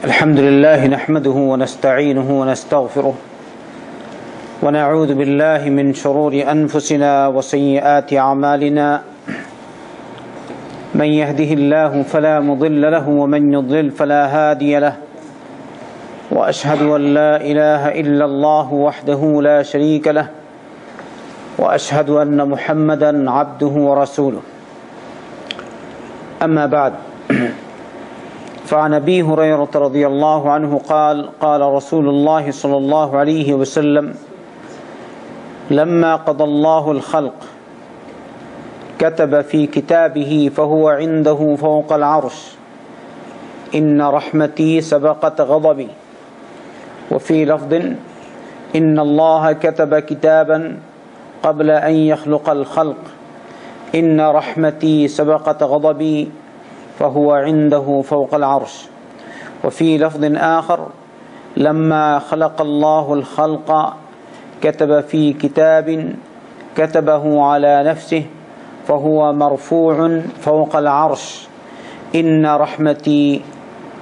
الحمد لله نحمده ونستعينه ونستغفره ونعوذ بالله من شرور أنفسنا وسيئات أعمالنا من يهده الله فلا مضل له ومن يضلل فلا هادي له وأشهد أن لا إله إلا الله وحده لا شريك له وأشهد أن محمدا عبده ورسوله أما بعد فعن أبي هريرة رضي الله عنه قال قال رسول الله صلى الله عليه وسلم لما قضى الله الخلق كتب في كتابه فهو عنده فوق العرش إن رحمتي سبقت غضبي وفي لفظ إن الله كتب كتابا قبل أن يخلق الخلق إن رحمتي سبقت غضبي فهو عنده فوق العرش وفي لفظ آخر لما خلق الله الخلق كتب في كتاب كتبه على نفسه فهو مرفوع فوق العرش إن رحمتي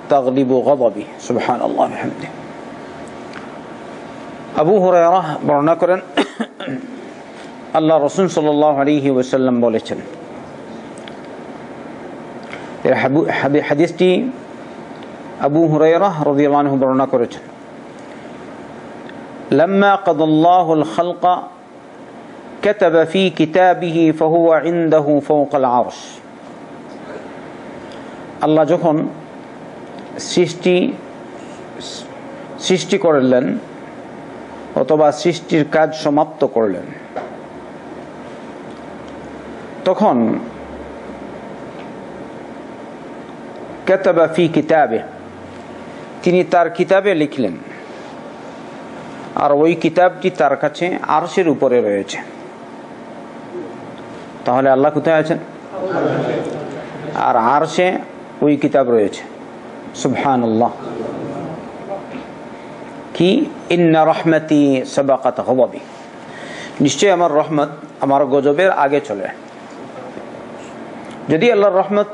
تغلب غضبي سبحان الله وبحمده আবু হুরায়রা বর্ণনা করেন আল্লাহ রাসূল সাল্লাল্লাহু আলাইহি ওয়াসাল্লাম বলেছেন, এই হাদিসটি আবু হুরায়রা রাদিয়াল্লাহু আনহু বর্ণনা করেছেন। লাম্মা কাদাল্লাহুল খালকা কাতাবা ফি কিতাবিহি ফাহুয়া ইনদাহু ফাওকাল আরশ। আল্লাহ যখন সৃষ্টি করলেন অথবা সৃষ্টির কাজ সমাপ্ত করলেন, তখন কাতাবা ফি কিতাবে তিনি তার কিতাবে লিখলেন, আর ওই কিতাবটি তার কাছে আরশের উপরে রয়েছে। তাহলে আল্লাহ কোথায় আছেন? আর আরশে ওই কিতাব রয়েছে। সুবহানাল্লাহ। কি ইন্না রহমতি সাবাকাত গযবি, নিশ্চয় আমার রহমত আমার গজবের আগে চলে। যদি আল্লাহর রহমত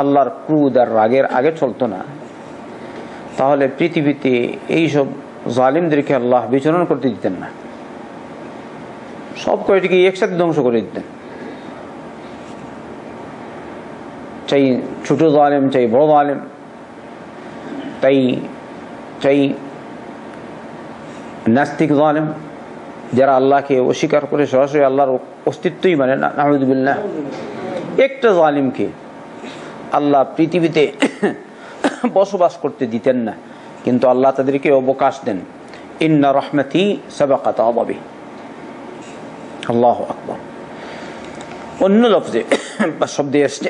আল্লাহর ক্রোধ আর রাগের আগে চলতো না, তাহলে পৃথিবীতে এইসব জালিমদেরকে আল্লাহ বিচরণ করতে দিতেন না, সব কয়টিকে একসাথে ধ্বংস করে দিতেন। চাই ছোট জালিম, চাই বড় জালিম, চাই নাস্তিক জালিম, যারা আল্লাহকে অস্বীকার করে সরাসরি আল্লাহর অস্তিত্বই মানে না, নাউযুবিল্লাহ, একটা জালিমকে আল্লাহ পৃথিবীতে বসবাস করতে দিতেন না, কিন্তু আল্লাহ তাদেরকে অবকাশ দেন। ইন্না রহমতি সাবাকাত গযবি। আল্লাহু আকবার। অন্য লফজে বা শব্দে আসছে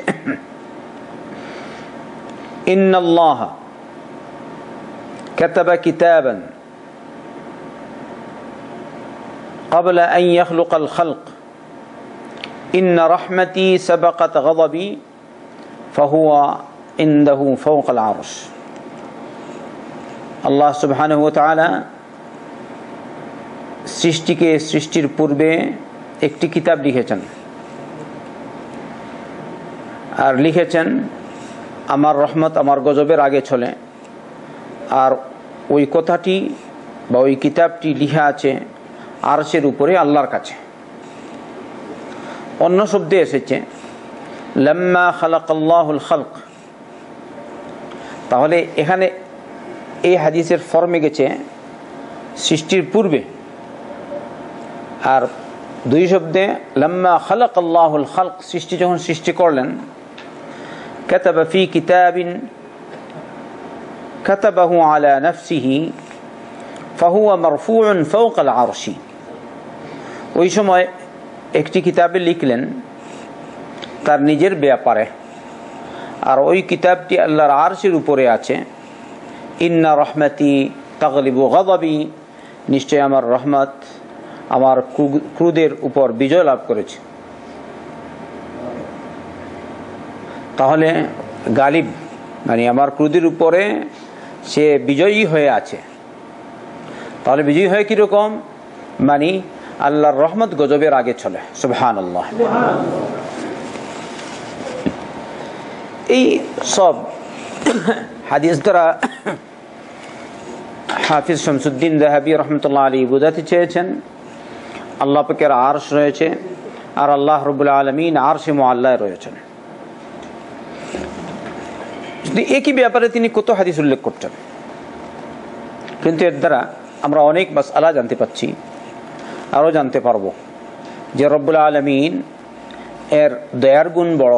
ইন্নাল্লাহ কাতাবা কিতাবান قبل أن يخلق الخلق إن رحمتي سبقت غضبي فهو عنده فوق العرش। আল্লাহ সুবহানাহু ওয়া তাআলা সৃষ্টির পূর্বে একটি কিতাব লিখেছেন, আর লিখেছেন আমার রহমত আমার গজবের আগে চলে। আর ওই কথাটি বা ওই কিতাবটি লিখা আছে আরশের উপরে আল্লাহর কাছে। অন্য শব্দে এসেছে লাম্মা খালাকাল্লাহুল খালক। তাহলে এখানে এই হাদিসের ফর্মে গেছে সৃষ্টির পূর্বে, আর দুই শব্দে লাম্মা খালাকাল্লাহুল খালক, সৃষ্টি যখন সৃষ্টি করলেন, কাতাবা ফি কিতাবিন কাতাবাহু আলা নাফসিহি ফাহুয়া মারফুউন ফাওকাল আরশি। ওই সময় একটি কিতাবে লিখলেন তার নিজের ব্যাপারে, আর ওই কিতাবটি আল্লাহর আরশের উপরে আছে। ইন্না রহমতি তাগলিবু গযবি, নিশ্চয় আমার রহমত আমার ক্রোধের উপর বিজয় লাভ করেছে। তাহলে গালিব মানে আমার ক্রোধের উপরে সে বিজয়ী হয়ে আছে। তাহলে বিজয়ী হয়ে কিরকম? মানে আল্লাহর রহমত গজবের আগে চলে। সুবহানাল্লাহ। এই সব হাদিস দ্বারা হাফিজ শামসুদ্দিন যাহাবী রাহমাতুল্লাহ আলাইহি বোঝাতে চেয়েছেন আল্লাহ পাকের আরশ রয়েছে আর আল্লাহ রাব্বুল আলামিন আরশে মুআল্লায় রয়েছেন। যদি একই ব্যাপারে তিনি কত হাদিস উল্লেখ করতেন, কিন্তু এর দ্বারা আমরা অনেক মাসআলা জানতে পাচ্ছি, আরও জানতে পারবো যে রব্বুল আলামিন এর দয়ার গুণ বড়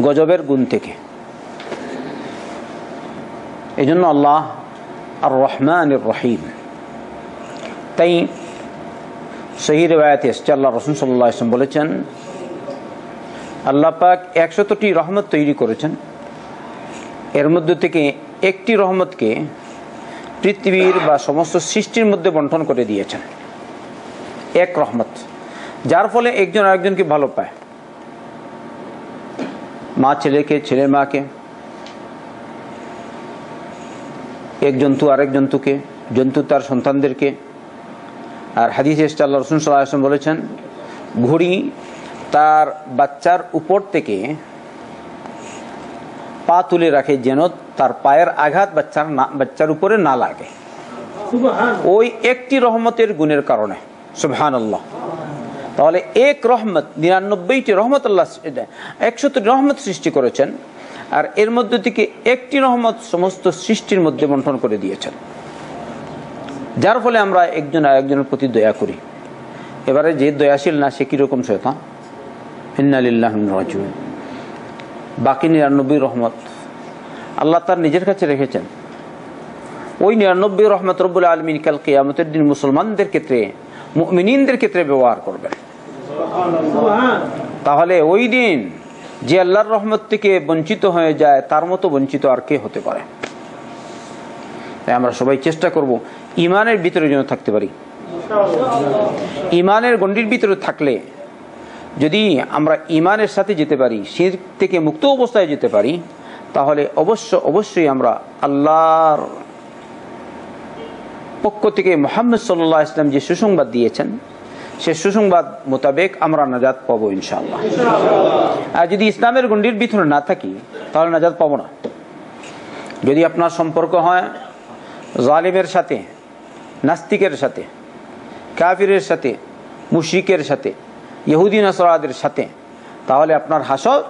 গজবের গুণ থেকে। এই জন্য আল্লাহ আর রহমানির রহিম। তাই সহিহ রিওয়ায়াতে এসেছে আল্লাহ রাসূল সাল্লাল্লাহু আলাইহি ওয়াসাল্লাম বলেছেন আল্লাহ পাক 100টি রহমত তৈরি করেছেন, এর মধ্যে থেকে একটি রহমতকে পৃথিবীর বা সমস্ত সৃষ্টির মধ্যে বন্টন করে দিয়েছেন। এক রহমত, যার ফলে একজন আরেকজনকে ভালো পায়, মা ছেলেকে, ছেলে মাকে, এক জন্তু আরেক জন্তুকে, জন্তু তার সন্তানদেরকে। আর হাদিসে এসেছে আল্লাহ রাসূল সাল্লাল্লাহু আলাইহি ওয়াসাল্লাম বলেছেন ঘুড়ি তার বাচ্চার উপর থেকে পা তুলে রাখে যেন তার পায়ের আঘাত বাচ্চার উপরে না লাগে, ওই একটি রহমতের গুণের কারণে। সুবহানাল্লাহ। তাহলে এক রহমত 99টি রহমত আল্লাহ 100টি রহমত সৃষ্টি করেছেন, আর এর মধ্যে থেকে একটি রহমত সমস্ত সৃষ্টির মধ্যে বন্টন করে দিয়েছেন, যার ফলে আমরা একজন আরেকজনের প্রতি দয়া করি। এবারে যে দয়াশীল না সে কিরকম শয়তান, ইন্না লিল্লাহি ওয়া ইন্না ইলাইহি রাজিউন। বাকি 99 রহমত আল্লাহ তার নিজের কাছে রেখেছেন। ওই 99 রহমত রব্বুল আলামিন কাল কিয়ামতের দিন মুসলমানদের ক্ষেত্রে, মুমিনিনদের ক্ষেত্রে ব্যবহার করবেন। তাহলে ওই দিন যে আল্লাহর রহমত থেকে বঞ্চিত হয়ে যায় তার মতো বঞ্চিত আর কে হতে পারে? তাই আমরা সবাই চেষ্টা করব ইমানের ভিতরে যেন থাকতে পারি। ইমানের গণ্ডির ভিতরে থাকলে যদি আমরা ইমানের সাথে যেতে পারি, শিরক থেকে মুক্ত অবস্থায় যেতে পারি, তাহলে অবশ্যই আমরা আল্লাহর পক্ষ থেকে মুহাম্মদ সাল্লাল্লাহু আলাইহি ওয়াসাল্লাম যে সুসংবাদ দিয়েছেন সে সুসংবাদ মোতাবেক আমরা নাজাত পাবো ইনশাআল্লাহ। আর যদি ইসলামের গণ্ডির ভিতরে না থাকি তাহলে নাজাত পাবো না। যদি আপনার সম্পর্ক হয় জালিমের সাথে, নাস্তিকের সাথে, কাফিরের সাথে, মুশরিকের সাথে, ইহুদি নাসারাদের সাথে, তাহলে আপনার হাসর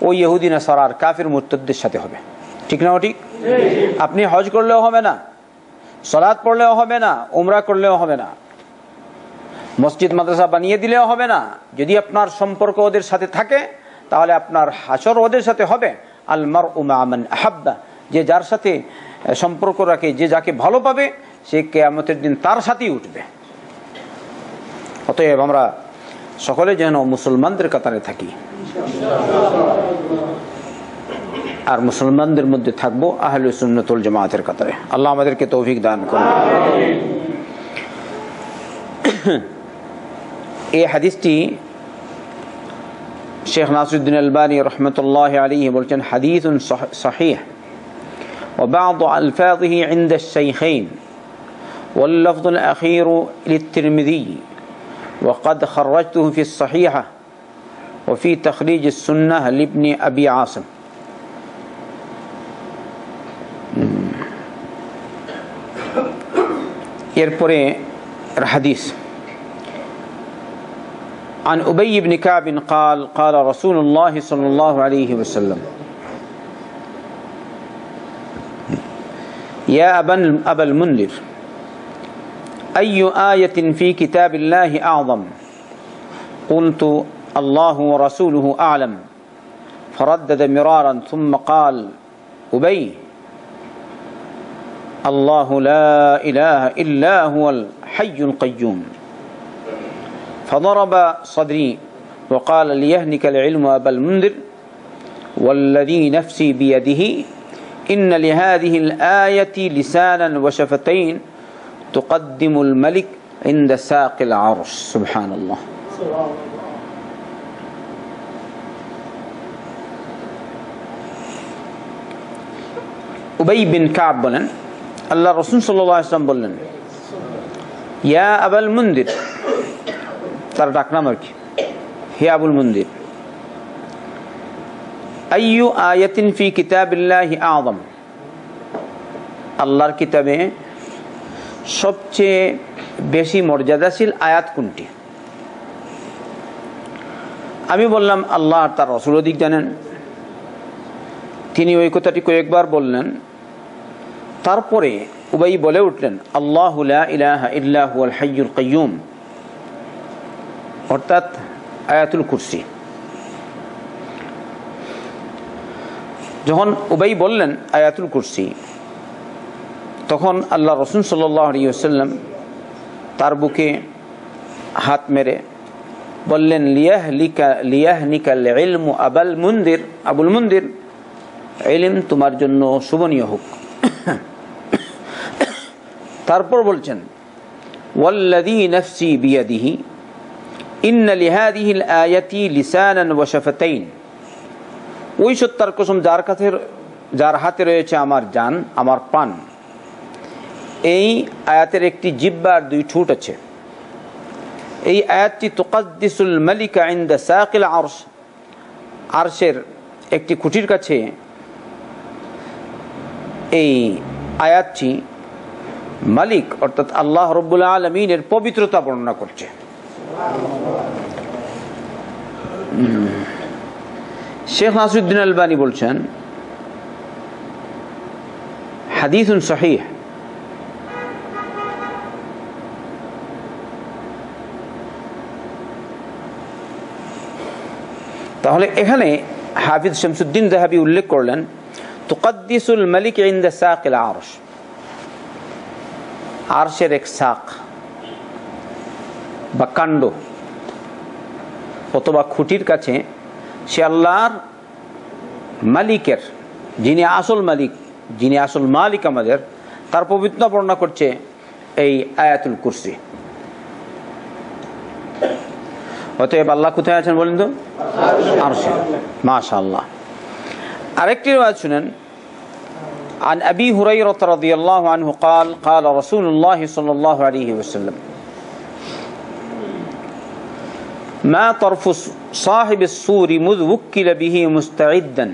ওই ইহুদি নাসারার কাফির মুরতাদদের সাথে হবে। ঠিক না? ঠিক। আপনি হজ করলেও হবে না, সালাত পড়লেও হবে না, উমরা করলেও হবে না, মসজিদ মাদ্রাসা বানিয়ে দিলেও হবে না। যদি আপনার সম্পর্ক ওদের সাথে থাকে তাহলে আপনার হাসর ওদের সাথে হবে। আল মারউ মা মান আহাব্বা, যে যার সাথে সম্পর্ক রাখে, যে যাকে ভালো পাবে, সে কিয়ামতের দিন তার সাথেই উঠবে। অতএব আমরা সকলে যেন মুসলমানদের কাতারে থাকি, আর মুসলমানদের মধ্যে থাকবো আহলে সুন্নাত ওয়াল জামাতের কাতারে। আল্লাহ আমাদেরকে তৌফিক দান করুন। এই হাদিসটি শেখ নাসিরুদ্দিন আলবানী রহমতুল্লাহ আলাইহি বলছেন হাদিসুন সহিহ ওয়া বা'দ আলফাযিহি ইনদা আশ-শাইখাইন ওয়াল লাফয আল-আখির লিত-তিরমিযি ওয়া ক্বাদ খারাজতুহু ফি আস-সহিহা ওয়া ফি তাখরিজ আস-সুন্নাহ লিবনি আবি আসিম। এরপরে হাদিস عن أبي بن كعب قال قال رسول الله صلى الله عليه وسلم يا أبا المنذر أي آية في كتاب الله أعظم؟ قلت الله ورسوله أعلم. فردد مرارا ثم قال أبي الله لا إله إلا هو الحي القيوم. فضرب صدري وقال ليهنك العلم أبا المنذر والذي نفسي بيده إن لهذه الآية لسانا وشفتين تقدم الملك عند ساق العرش. سبحان الله. উবাই বিন কাব বলেন আল্লাহ রাসূল সাল্লাল্লাহু আলাইহি ওয়াসাল্লাম বললেন ইয়া আবুল মুনদির, তার ডাকনাম আর কি, হে আবুল মুনদির, আইয়ু আয়াতিন ফি কিতাবিল্লাহি আযম, আল্লাহর কিতাবে সবচেয়ে বেশি মর্যাদাশীল আয়াত কোনটি? আমি বললাম আল্লাহ তার রাসূল অধিক জানেন। তিনি ওই কথাটি কয়েকবার বললেন। তারপরে উবাই বলে উঠলেন, আল্লাহু লা ইলাহা ইল্লা হুয়াল হাইয়ুল কাইয়্যুম, অর্থাৎ আয়াতুল কুরসি। যখন উবাই বললেন আয়াতুল কুরসি, তখন আল্লাহ রাসূল সাল্লাল্লাহু আলাইহি ওয়াসাল্লাম তার বুকে হাত মেরে বললেন, লিয়াহনিকাল ইলমু আবুল মুনদির, ইলম তোমার জন্য শুভনীয় হোক। তারপর বলছেন, ওয়াল্লাযী নাফসি বিয়াদিহি ইন্না লিহাযিহিল আয়াতি লিসানান ওয়া শাফাতাইন, ওই সত্তার কসম যার হাতে রয়েছে আমার জান, আমার প্রাণ, এই আয়াতের একটি জিহ্বা আর দুই ঠোঁট আছে। এই আয়াতটি তুকাদ্দিসুল মালিকা ইনদা সাকিল আরশ, আরশের একটি খুঁটির কাছে এই আয়াতটি মালিক অর্থাৎ আল্লাহ রাব্বুল আলামিনের পবিত্রতা বর্ণনা করছে। শেখ নাসিরউদ্দিন আলবানী বলছেন, হাদিসুন সহিহ। তাহলে এখানে হাফিজ শামসুদ্দিন যাহাবী উল্লেখ করলেন, তুকাদ্দিসুল মালিক ইনদা সাকিল আরশ, আরশের এক সাক বা কাণ্ড অথবা খুঁটির কাছে সে আল্লাহর মালিকের, যিনি আসল মালিক, যিনি আসল মালিক আমাদের, তার পবিত্রতা বর্ণনা করছে এই আয়াতুল কুরসি। অতএব আল্লাহ কোথায় আছেন বলেন তো? আরশে। মাশাআল্লাহ। আরেকটি riwayat শুনেন, عن أبي هريرة رضي الله عنه قال قال رسول الله صلى الله عليه وسلم ما طرف صاحب الصور مذ وكل به مستعدا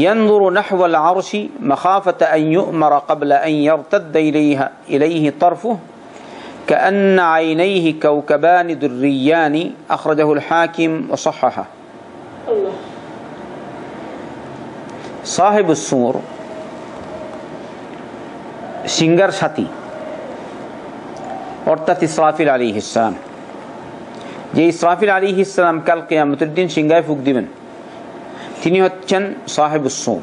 ينظر نحو العرش مخافة أن يؤمر قبل أن يرتد إليه طرفه كأن عينيه كوكبان دريان أخرجه الحاكم وصححه. صاحب الصور সিঙ্গার সাথী অর্থাৎ ইসরাফিল আলাইহিস সালাম, যে ইসরাফিল আলাইহিস সালাম কাল কিয়ামতের দিন সিঙ্গায় ফুঁক দিবেন, তিনি হচ্ছেন সাহিবুস সূর।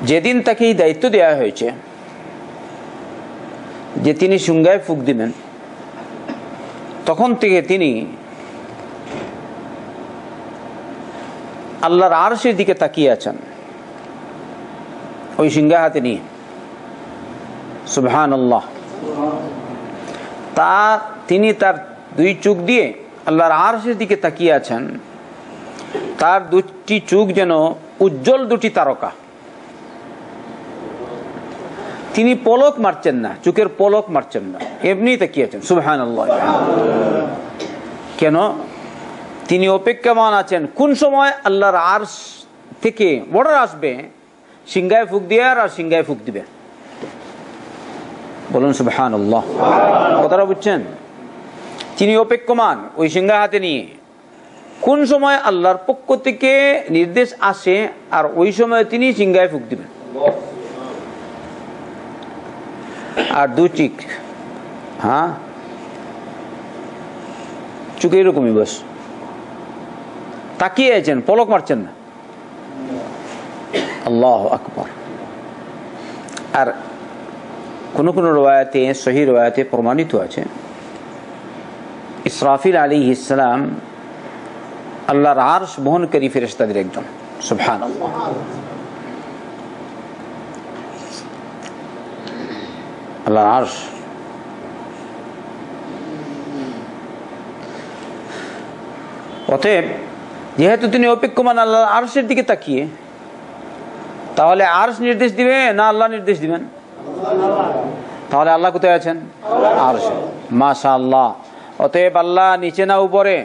যেদিন তাকে এই দায়িত্ব দেওয়া হয়েছে যে তিনি সিঙ্গায় ফুঁক দিবেন, তখন থেকে তিনি আল্লাহর আরশের দিকে তাকিয়ে আছেন ওই সিঙ্গা হাতে নিয়ে। সুবহানাল্লাহ। তিনি তার দুই চোখ দিয়ে আল্লাহর আরশের দিকে তাকিয়ে আছেন। তার দুটি চোখ যেন উজ্জ্বল দুটি তারকা। তিনি পলক মারছেন না, চোখের পলক মারছেন না, এমনি তাকিয়ে আছেন। সুবহানাল্লাহ। কেন? তিনি অপেক্ষামান আছেন কোন সময় আল্লাহর আরশ থেকে অর্ডার আসবে, সিঙ্গায় ফুঁক দিয়ে আর সিঙ্গায় ফুঁক দিবে। বলুন সুবহানাল্লাহ। কথাটা বুঝছেন? তিনি অপেক্ষমান ওই সিঙ্গা হাতে নিয়ে কোন সময় আল্লাহর পক্ষ থেকে নির্দেশ আসে, আর ওই সময় তিনি সিঙ্গায় ফুঁক দিবেন। আর দু চিক, হ্যাঁ, চোখে এরকমই বস তাকিয়ে আছেন, পলক মারছেন না। আল্লাহু আকবার। আর কোন কোন রওয়ায়াতে, সহিহ রওয়ায়াতে প্রমাণিত আছে ইসরাফিল আলাইহিস সালাম আল্লাহর আরশ বহনকারী ফেরেশতাদের একজন। সুবহানাল্লাহ। আল্লাহর আরশ। অতএব যেহেতু তিনি অপেক্ষমান আল্লাহর আরশের দিকে তাকিয়ে, তাহলে আরশ নির্দেশ দিবে না আল্লাহ নির্দেশ দিবেন? তাহলে আল্লাহ কোথায় আছেন? আরশে। মাশাআল্লাহ। অতএব আল্লাহ নিচে না উপরে?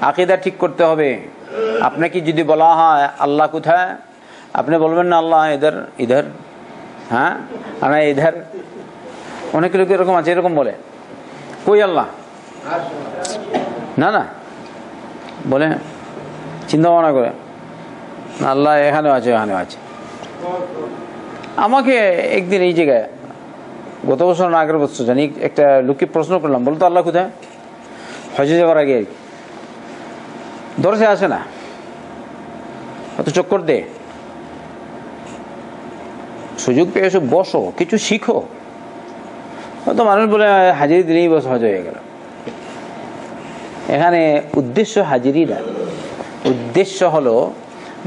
আকীদা ঠিক করতে হবে। আপনাকে যদি বলা হয় আল্লাহ কোথায়, আপনি বলবেন না আল্লাহ ইধর ইধর, হ্যাঁ আনা ইধার, অনেক লোক এরকম আছে, এরকম বলে কই আল্লাহ, না না বলে চিন্তা ভাবনা করে, আল্লাহ এখানেও আছে এখানেও আছে। আমাকে একদিন এই জায়গায় গত বছর না আগের বছর জানি একটা লোককে প্রশ্ন করলাম, বলতো আল্লাহ কোথায়? হজে যাওয়ার আগে আর কি, দরজে আসে না, অত চক্কর দে, সুযোগ পেয়ে এসে বসো, কিছু শিখো। হয়তো মানুষ বলে হাজিরি দিলেই বস হজ হয়ে গেল। এখানে উদ্দেশ্য হাজিরি না, উদ্দেশ্য হলো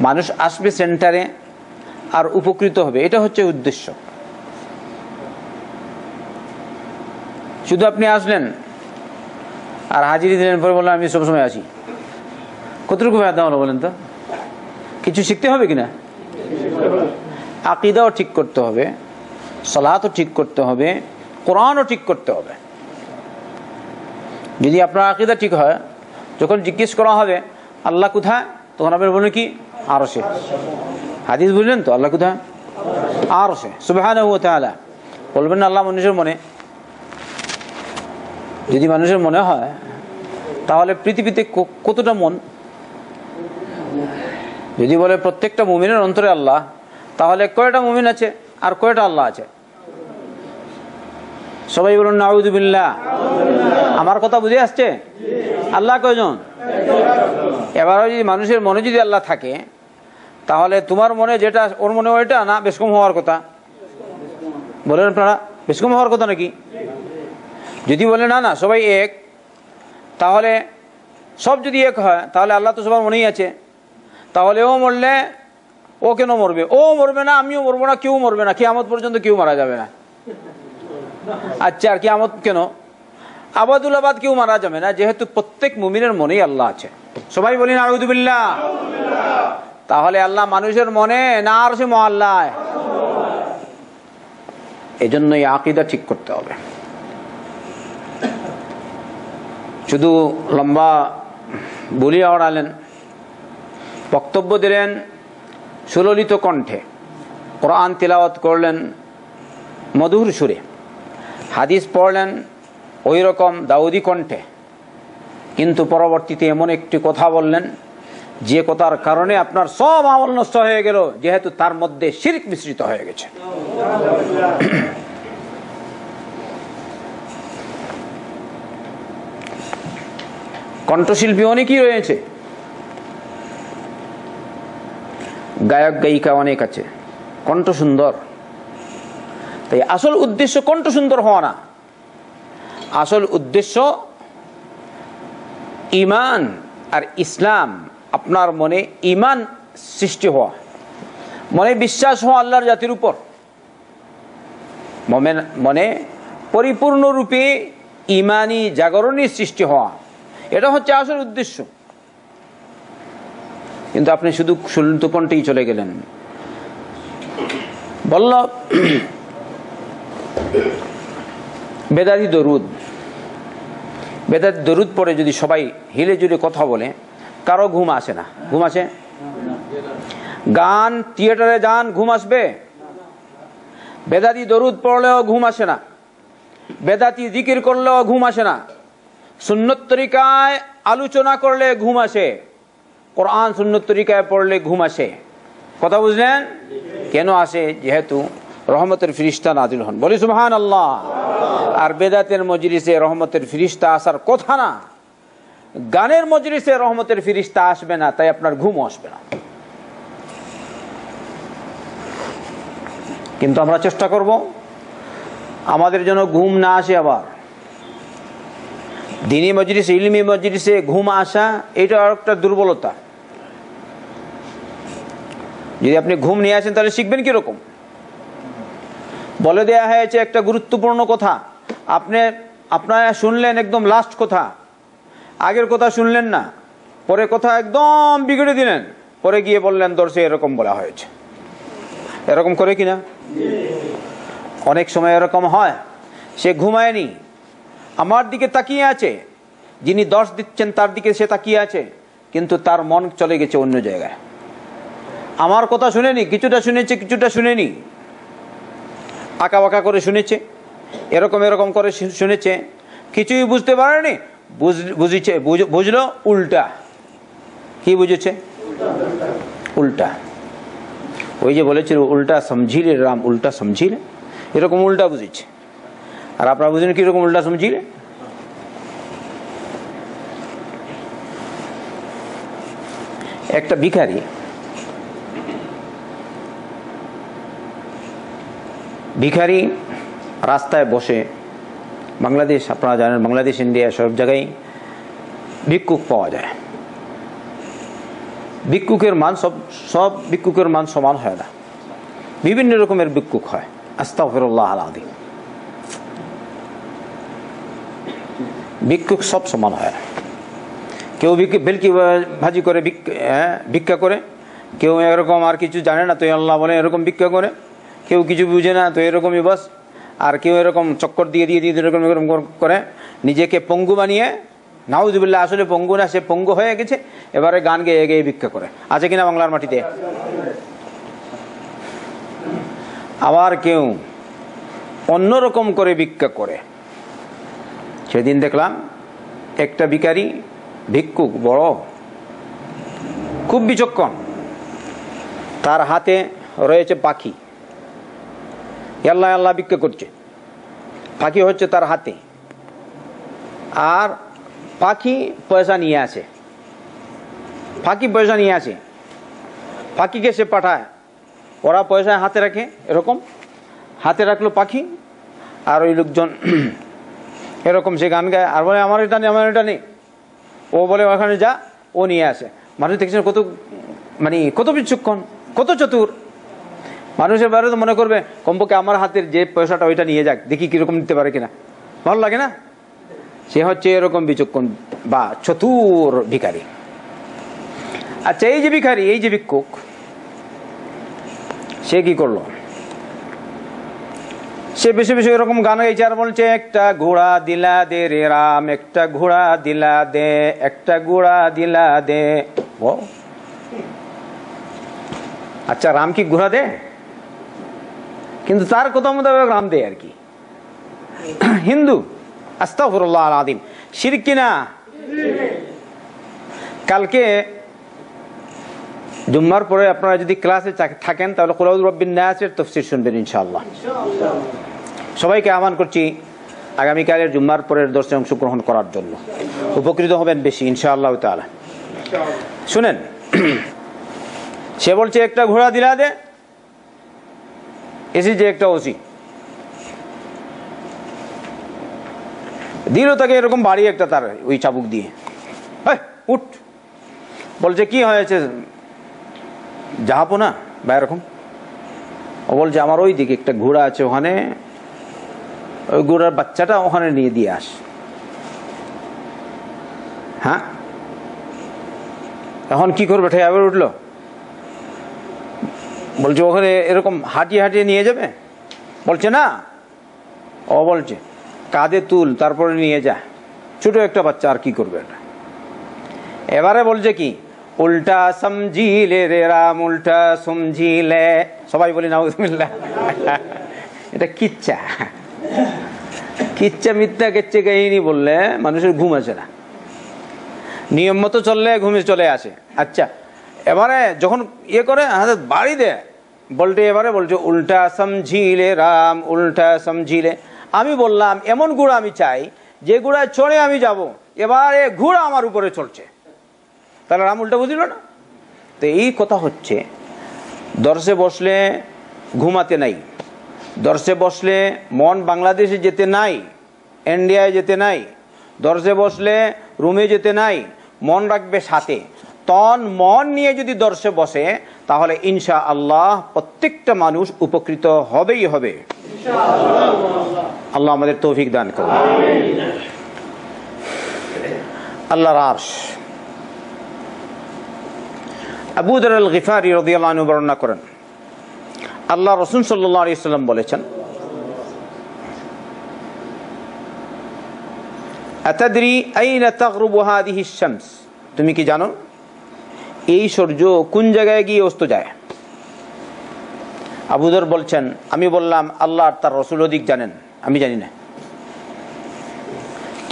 মানুষ আসবে সেন্টারে আর উপকৃত হবে, এটা হচ্ছে উদ্দেশ্য। শুধু আপনি আসলেন আর হাজিরি দিলেন, পরে বললেন আমি সবসময় আসি, কতটুকু ফায়দা হলো বলেন তো? কিছু শিখতে হবে কিনা? আকীদাও ঠিক করতে হবে, সালাতও ঠিক করতে হবে, কোরআনও ঠিক করতে হবে। যদি আপনার আকীদা ঠিক হয়, যখন জিজ্ঞেস করা হবে আল্লাহ কোথায়, তখন আপনি বলবেন কি আরশে। হাদিস বুঝলেন তো, আল্লাহ কোথায়? আরশে সুবহানাহু ওয়া তাআলা। বলবেন না আল্লাহ মানুষের মনে। যদি মানুষের মনে হয় তাহলে পৃথিবীতে কতটা মন? যদি বলে প্রত্যেকটা মুমিনের অন্তরে আল্লাহ, তাহলে কয়টা মুমিন আছে আর কয়টা আল্লাহ আছে? সবাই বলুন নাউযু বিল্লাহ। আমার কথা বুঝে আসছে? আল্লাহ কয়জন? এবারও যদি মানুষের মনে যদি আল্লাহ থাকে, তাহলে তোমার মনে যেটা ওর মনে ওইটা না বেশ কম হওয়ার কথা? বলেন আপনারা, বেশ কম হওয়ার কথা নাকি? যদি বলে না না সবাই এক, তাহলে সব যদি এক হয় তাহলে আল্লাহ তো সবার মনেই আছে, তাহলে ও মরলে ও কেন মরবে? ও মরবে না, আমিও মরবো না, কেউ মরবে না, কিয়ামত পর্যন্ত কেউ মারা যাবে না। আচ্ছা, আর কিয়ামত কেন? আবাদুল আবাদ কেউ মারা যাবে না, যেহেতু প্রত্যেক মুমিনের মনেই আল্লাহ আছে। সবাই বলি নাউযু বিল্লাহ। তাহলে আল্লাহ মানুষের মনে না আর সে মহল্লায়? এজন্য এই আকীদা ঠিক করতে হবে। শুধু লম্বা বলি আওড়ালেন, বক্তব্য দিলেন সুললিত কণ্ঠে, কোরআন তিলাওয়াত করলেন মধুর সুরে, হাদিস পড়লেন ওই রকম দাউদি কণ্ঠে, কিন্তু পরবর্তীতে এমন একটি কথা বললেন যে কথার কারণে আপনার সব আমল নষ্ট হয়ে গেল, যেহেতু তার মধ্যে শিরক মিশ্রিত হয়ে গেছে। কণ্ঠশিল্পী অনেকই রয়েছে, গায়ক গায়িকা অনেক আছে, কণ্ঠ সুন্দর। তাই আসল উদ্দেশ্য কণ্ঠ সুন্দর হওয়া না, আসল উদ্দেশ্য ঈমান আর ইসলাম, আপনার মনে ঈমান সৃষ্টি হওয়া, মনে বিশ্বাস হওয়া আল্লাহর জাতির উপর, মনে পরিপূর্ণরূপে ঈমানি জাগরণী সৃষ্টি হওয়া, এটা হচ্ছে আসল উদ্দেশ্য। কিন্তু আপনি শুধু সুললিত কণ্ঠেই চলে গেলেন। বলল বেদাতি দরুদ, বেদাতি দরুদ পড়ে যদি সবাই হিলে জুড়ে কথা বলে, কারো ঘুম আসে না? ঘুম আসে? গান থিয়েটারে যান, ঘুম আসবে? বেদাতি দরুদ পড়লেও ঘুম আসে না, বেদাতি জিকির করলেও ঘুম আসে না, সুন্নত তরিকায় আলোচনা করলে ঘুম আসে, কোরআন সুন্নত তরিকায় পড়লে ঘুম আসে। কথা বুঝলেন? কেন আসে? যেহেতু রহমতের ফিরিস্তা নাজিল হন। বলি সুবহানাল্লাহ। আর বেদাতের মজলিসে রহমতের ফিরিস্তা আসার কথা না, গানের মজলিসে রহমতের ফিরিস্তা আসবে না, তাই আপনার ঘুম আসবে না। কিন্তু আমরা চেষ্টা করব আমাদের জন্য ঘুম না আসে। আবার দ্বীনি মজলিসে, ইলমি মজলিসে ঘুম আসা, এটা আর একটা দুর্বলতা। যদি আপনি ঘুম নিয়ে আসেন তাহলে শিখবেন কিরকম? বলে দেয়া হয়েছে একটা গুরুত্বপূর্ণ কথা, আপনারা শুনলেন একদম লাস্ট কথা, আগের কথা শুনলেন না, পরে কথা একদম বিগড়ে দিলেন, পরে গিয়ে বললেন দর্শে এরকম বলা হয়েছে। এরকম করে কিনা? অনেক সময় এরকম হয়, সে ঘুমায়নি, আমার দিকে তাকিয়ে আছে, যিনি দর্শ দিচ্ছেন তার দিকে সে তাকিয়ে আছে, কিন্তু তার মন চলে গেছে অন্য জায়গায়। আমার কথা শুনেনি, কিছুটা শুনেছে কিছুটা শুনেনি। আঁকা বাঁকা করে শুনেছে, এরকম এরকম করে শুনেছে, কিছুই বুঝতে পারেনি, বুঝলো উল্টা। কি বুঝেছে? উল্টা। ওই যে বলেছিল উল্টা সমঝিলে রাম, উল্টা সমঝিলে, এরকম উল্টা বুঝেছে। আর আপনারা বুঝলেন কিরকম উল্টা সমঝিলে? একটা ভিখারি রাস্তায় বসে, বাংলাদেশ আপনারা জানেন, বাংলাদেশ ইন্ডিয়া সব জায়গায় ভিক্ষুক পাওয়া যায়। ভিক্ষুকের মান সব ভিক্ষুকের মান সমান হয় না, বিভিন্ন রকমের ভিক্ষুক হয়। আস্তাগফিরুল্লাহ আল-আযীম। ভিক্ষুক সব সমান হয় না। কেউ ভেলকি ভাজি করে ভিক্ষা করে, কেউ এরকম আর কিছু জানে না তো আল্লাহ বলে এরকম ভিক্ষা করে, কেউ কিছু বুঝে না তো এরকমই বাস, আর কেউ এরকম চক্কর দিয়ে এরকম এরকম করে নিজেকে পঙ্গু বানিয়ে, নাউজুবিল্লাহ, আসলে পঙ্গু না, সে পঙ্গু হয়ে গেছে, এবারে গান গেয়ে গেয়ে ভিক্ষা করে। আছে কিনা বাংলার মাটিতে? আবার কেউ অন্যরকম করে ভিক্ষা করে। সেদিন দেখলাম একটা ভিক্ষুক বড়, খুব বিচক্ষণ, তার হাতে রয়েছে পাখি, আল্লাহ আল্লাহ ভিক্ষা করছে, পাখি হচ্ছে তার হাতে, আর পাখি পয়সা নিয়ে আসে, পাখিকে সে পাঠায়, ওরা পয়সা হাতে রাখে, এরকম হাতে রাখলো পাখি, আর ওই লোকজন এরকম সে গান গায় আর বলে আমার এটা নেই, ও বলে ওখানে যা, ও নিয়ে আসে। মানুষ দেখছেন কত বিচক্ষণ, কত চতুর। মানুষের বাইরে তো মনে করবে কমপক্ষে আমার হাতের যে পয়সাটা ওইটা নিয়ে যাক, দেখি কিরকম নিতে পারে কিনা, ভালো লাগে না? সে হচ্ছে এরকম বিচক্ষণ বা চতুর ভিখারি। আচ্ছা, এই যে ভিখারি, এই যে ভিক্ষুক, সে কি করলো? সে বেশি বেশি এরকম গান গাইছে আর বলছে একটা ঘোড়া দিলা দে রে রাম, একটা ঘোড়া দিলা দে, একটা ঘোড়া দিলা দে। ও আচ্ছা, রাম কি ঘোড়া দে? কিন্তু তার কথা মোতাবেক রাম দে আর কি। হিন্দু। আস্তাগফিরুল্লাহ আল-আযীম। শিরক কিনা? কালকে জুম্মার পরে আপনারা যদি ক্লাসে থাকেন তাহলে কুল আউযু বিরাব্বিন নাসের তাফসীর শুনবেন ইনশাআল্লাহ। সবাইকে আহ্বান করছি আগামীকালের জুম্মার পরের দর্শে অংশগ্রহণ করার জন্য, উপকৃত হবেন বেশি ইনশাআল্লাহ তাআলা। শুনেন, সে বলছে একটা ঘোড়া দিলা দে, এসি যে একটা ওসি দিল তাকে এরকম বাড়ি একটা, তার ওই চাবুক দিয়ে, উঠ। বলছে কি হয়েছে জাহাপনা বা এরকম? ও বলছে আমার ওই দিকে একটা ঘোড়া আছে, ওখানে ওই ঘোড়ার বাচ্চাটা ওখানে নিয়ে দিয়ে আস। হ্যাঁ, এখন কি করবে? আবার উঠলো, বলছে ওখানে এরকম হাঁটিয়ে হাঁটিয়ে নিয়ে যাবে? বলছে না, ও বলছে কাঁধে তুল, তারপরে নিয়ে যা, ছোট একটা বাচ্চা, আর কি করবে এটা? এবারে বলছে কি, উল্টা সমঝিলে রে রাম, উল্টা সমঝিলে। সবাই বলি নাউজুবিল্লাহ। এটা কিচ্ছা মিথ্যা কেচ্চে কাহিনী বললে মানুষের ঘুম আসে না, নিয়ম মতো চললে ঘুমে চলে আসে। আচ্ছা, এবারে যখন ইয়ে করে হাতে বাড়ি দেয়, এবারে বলছে উল্টা সমঝিলে রাম, উল্টা সমঝিলে। আমি বললাম এমন ঘোড়া আমি চাই যে ঘোড়ায় চড়ে আমি যাব, এবারে ঘোড়া আমার উপরে চলছে, তাহলে রাম উল্টা বুঝিল না? তো এই কথা হচ্ছে, দর্শে বসলে ঘুমাতে নাই, দর্শে বসলে মন বাংলাদেশে যেতে নাই, ইন্ডিয়ায় যেতে নাই, দর্শে বসলে রুমে যেতে নাই, মন রাখবে সাথে। তন মন নিয়ে যদি দর্শে বসে তাহলে ইনশাআল্লাহ প্রত্যেকটা মানুষ উপকৃত হবেই হবে। আল্লাহ আমাদের তৌফিক দান করুন। আল্লাহর আরশ। আবু যর আল গিফারি রাদিয়াল্লাহু আনহু বর্ণনা করেন, আল্লাহ রাসূল সাল্লাল্লাহু আলাইহি ওয়াসাল্লাম বলেছেন, আতাদরি আইনা তাগরুবু হাদিহি আশ-শামস, তুমি কি জানো এই সূর্য কোন জায়গায় গিয়ে অস্ত যায়? আবু যর বলছেন, আমি বললাম আল্লাহ আর তার রাসূল অধিক জানেন, আমি জানি না।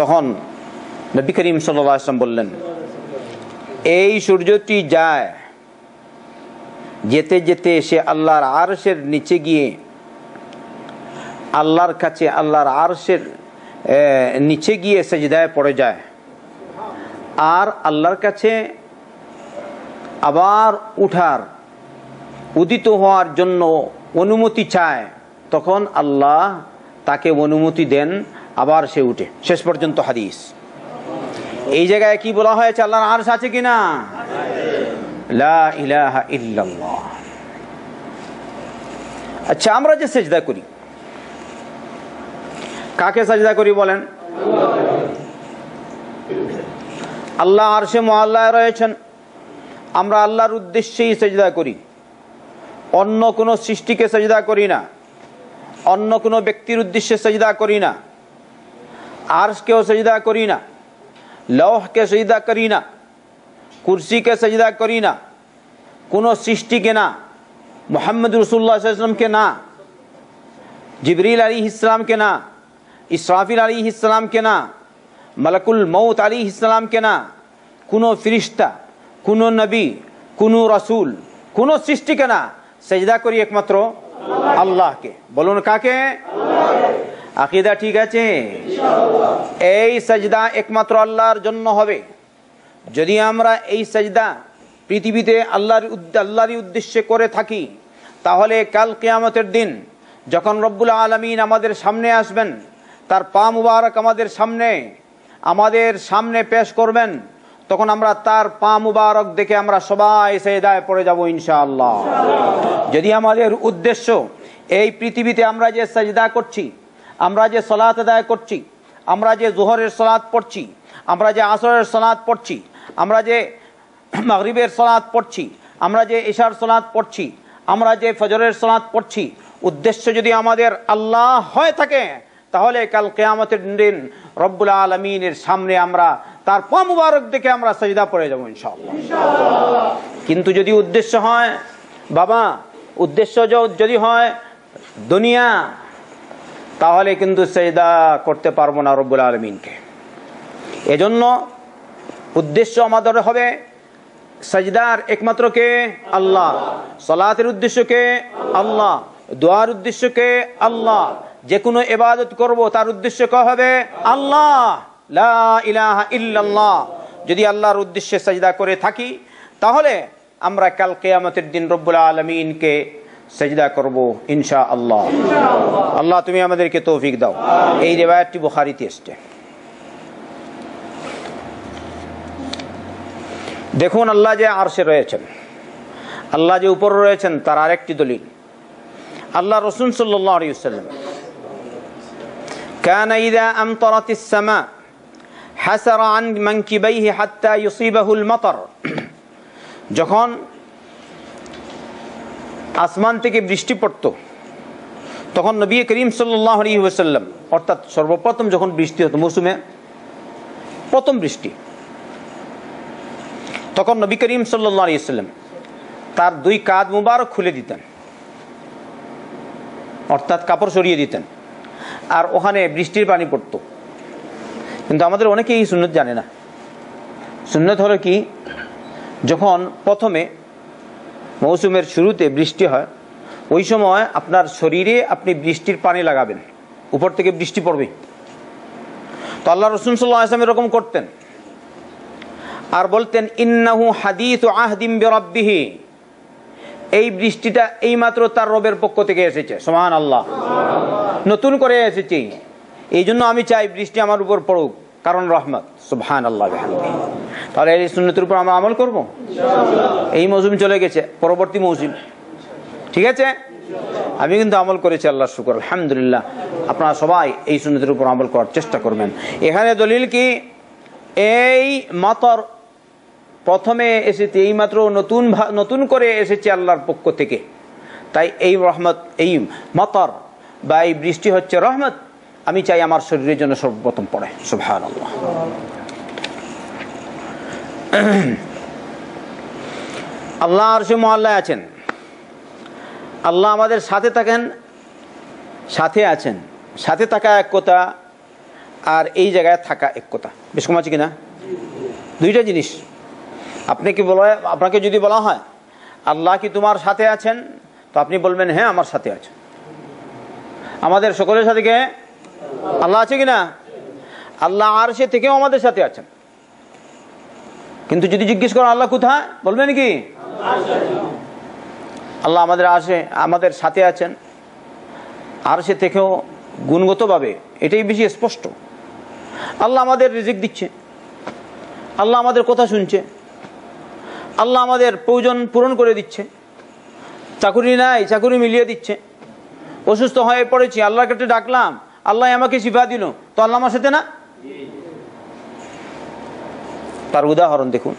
তখন নবী করিম সাল্লাল্লাহু আলাইহি ওয়াসাল্লাম বললেন, এই সূর্যটি যায়, যেতে যেতে সে আল্লাহর আরশের নিচে গিয়ে আল্লাহর কাছে, আল্লাহর আরশের নিচে গিয়ে সিজদায় পড়ে যায়, আর আল্লাহর কাছে আবার উঠার, উদিত হওয়ার জন্য অনুমতি চায়। তখন আল্লাহ তাকে অনুমতি দেন, আবার সে উঠে। শেষ পর্যন্ত হাদিস। এই জায়গায় কি বলা হয়েছে? আল্লাহর আরশ আছে কিনা? লা ইলাহা ইল্লাল্লাহ। আচ্ছা, আমরা যে সিজদা করি, কাকে সিজদা করি বলেন? আল্লাহ আরশে মুআল্লায় রয়েছেন, আমরা আল্লাহর উদ্দেশ্যেই সিজদা করি, অন্য কোনো সৃষ্টিকে সিজদা করি না, অন্য কোনো ব্যক্তির উদ্দেশ্যে সিজদা করি না, আরশকেও সিজদা করি না, লৌহকে সিজদা করি না, কুরসিকে সিজদা করি না, কোনো সৃষ্টিকে না, মুহাম্মদ রাসূলুল্লাহ সাল্লাল্লাহু আলাইহি ওয়াসাল্লামকে না, জিবরিল আলাইহিস সালামকে না, ইসরাফিল আলাইহিস সালামকে না, মালাকুল মউত আলাইহিস সালামকে না, কোনো ফেরেশতা, কোনো নবী, কোনো রাসূল, কোনো সৃষ্টিকে না, সিজদা করি একমাত্র আল্লাহকে। বলুন কাকে? আকীদা ঠিক আছে? এই সিজদা একমাত্র আল্লাহর জন্য হবে। যদি আমরা এই সিজদা পৃথিবীতে আল্লাহরই উদ্দেশ্যে করে থাকি, তাহলে কাল কিয়ামতের দিন যখন রব্বুল আলামিন আমাদের সামনে আসবেন, তার পা মুবারক আমাদের সামনে পেশ করবেন, তখন আমরা তার পা মুবারক দেখে আমরা সবাই সিজদায় পড়ে যাব ইনশাআল্লাহ। যদি আমাদের উদ্দেশ্য এই পৃথিবীতে আমরা যে সিজদা করছি, আমরা যে সালাত আদায় করছি, আমরা যে যোহরের সালাত পড়ছি, আমরা যে আসরের সালাত পড়ছি, আমরা যে মাগরিবের সালাত পড়ছি, আমরা যে ইশার সালাত পড়ছি, আমরা যে ফজরের সালাত পড়ছি, উদ্দেশ্য যদি আমাদের আল্লাহ হয়ে থাকে, তাহলে কাল কিয়ামতের দিন রব্বুল আলামিনের সামনে আমরা তার পা মুবারক দেখে আমরা সিজদা পড়ে যাব ইনশাআল্লাহ। কিন্তু যদি উদ্দেশ্য হয় বাবা, উদ্দেশ্য যদি হয় দুনিয়া, তাহলে কিন্তু সিজদা করতে পারবো না রব্বুল আলামিনকে। এজন্য উদ্দেশ্য আমাদের হবে সিজদার একমাত্র কে? আল্লাহ। সালাতের উদ্দেশ্য কে? আল্লাহ। দোয়ার উদ্দেশ্য কে? আল্লাহ। যে কোনো ইবাদত করব তার উদ্দেশ্য কে হবে? আল্লাহ। লা ইলাহা ইল্লাল্লাহ। যদি আল্লাহর উদ্দেশ্যে সিজদা করে থাকি, তাহলে আমরা কাল কিয়ামতের দিন রব্বুল আলামিনকে সিজদা করব ইনশাআল্লাহ। আল্লাহ তুমি আমাদেরকে তৌফিক দাও। এই রিওয়ায়াতটি বুখারীতে এসেছে। দেখুন, আল্লাহ যে আরশে রয়েছেন, আল্লাহ যে উপরে রয়েছেন, তার আরেকটি দলিল আল্লাহ রাসূল সাল্লাল্লাহু আলাইহি ওয়াসাল্লাম কানা ইযা আমতারাতিস সামা হাসারা আন মানকিবাইহি হাত্তা ইউসিবাহুল মাতার। যখন আসমান থেকে বৃষ্টি পড়ত, তখন নবী করিম সাল্লাল্লাহু আলাইহি ওয়াসাল্লাম, অর্থাৎ সর্বপ্রথম যখন বৃষ্টি হতো, মৌসুমে প্রথম বৃষ্টি, তখন নবী করিম সাল্লাল্লাহু আলাইহি ওয়াসাল্লাম তার দুই কাঁধ মুবারক খুলে দিতেন, অর্থাৎ কাপড় সরিয়ে দিতেন, আর ওখানে বৃষ্টির পানি পড়ত। কিন্তু আমাদের অনেকেই এই সুন্নত জানে না। সুন্নত হলো কি, যখন প্রথমে মৌসুমের শুরুতে বৃষ্টি হয়, ওই সময় আপনার শরীরে আপনি বৃষ্টির পানি লাগাবেন, উপর থেকে বৃষ্টি পড়বে। তো আল্লাহ রাসূল সাল্লাল্লাহু আলাইহি ওয়াসাল্লাম এরকম করতেন, আর বলতেন ইন্নাহু হাদিসু আহদিম বিরাব্বিহি। এই বৃষ্টিটা এইমাত্র তার রবের পক্ষ থেকে এসেছে, সুবহানাল্লাহ, নতুন করে এসেছে। এই জন্য আমি চাই বৃষ্টি আমার উপর পড়ুক, কারণ রহমত। সুবহানাল্লাহ বিহামদিহি। তাহলে এই সুন্নতের উপর আমরা আমল করব ইনশাআল্লাহ। এই মৌসুম চলে গেছে, পরবর্তী মৌসুম, ঠিক আছে? আমি কিন্তু আমল করেছি, আল্লাহর শুকর, আলহামদুলিল্লাহ। আপনারা সবাই এই সুন্নতের উপর আমল করার চেষ্টা করবেন। এখানে দলিল কি, এই মাতর প্রথমে এসেছে, এই মাত্র নতুন করে এসেছে আল্লাহর পক্ষ থেকে, তাই এই রহমত, এই মাতর বা এই বৃষ্টি হচ্ছে রহমত। আমি চাই আমার শরীরের জন্য সর্বপ্রথম পড়ে, সুবহানাল্লাহ। আল্লাহ আরশে মুআল্লায় আছেন, আল্লাহ আমাদের সাথে থাকেন, সাথে আছেন, সাথে থাকা এক কথা আর এই জায়গায় থাকা এক কথা, বেশ কম আছে কিনা? দুইটা জিনিস। আপনাকে যদি বলা হয় আল্লাহ কি তোমার সাথে আছেন, তো আপনি বলবেন হ্যাঁ আমার সাথে আছে। আমাদের সকলের সাথে কে? আল্লাহ আছে কিনা? আল্লাহ আরশে থেকেও আমাদের সাথে আছেন। কিন্তু যদি জিজ্ঞেস করেন আল্লাহ কোথায়, বলবেন কি আল্লাহ আমাদের সাথে আছেন, আরশে থেকেও গুণগতভাবে এটাই বেশি স্পষ্ট। আল্লাহ আমাদের রিজিক দিচ্ছে, আল্লাহ আমাদের কথা শুনছে, আল্লাহ আমাদের প্রয়োজন পূরণ করে দিচ্ছে, চাকুরি নাই চাকুরি মিলিয়ে দিচ্ছে, অসুস্থ হয়ে পড়েছি আল্লাহর কাছে ডাকলাম, আল্লাহ আমাকে শিফা দিল, তো আল্লাহ আমার সাথে না? তার উদাহরণ দেখুন।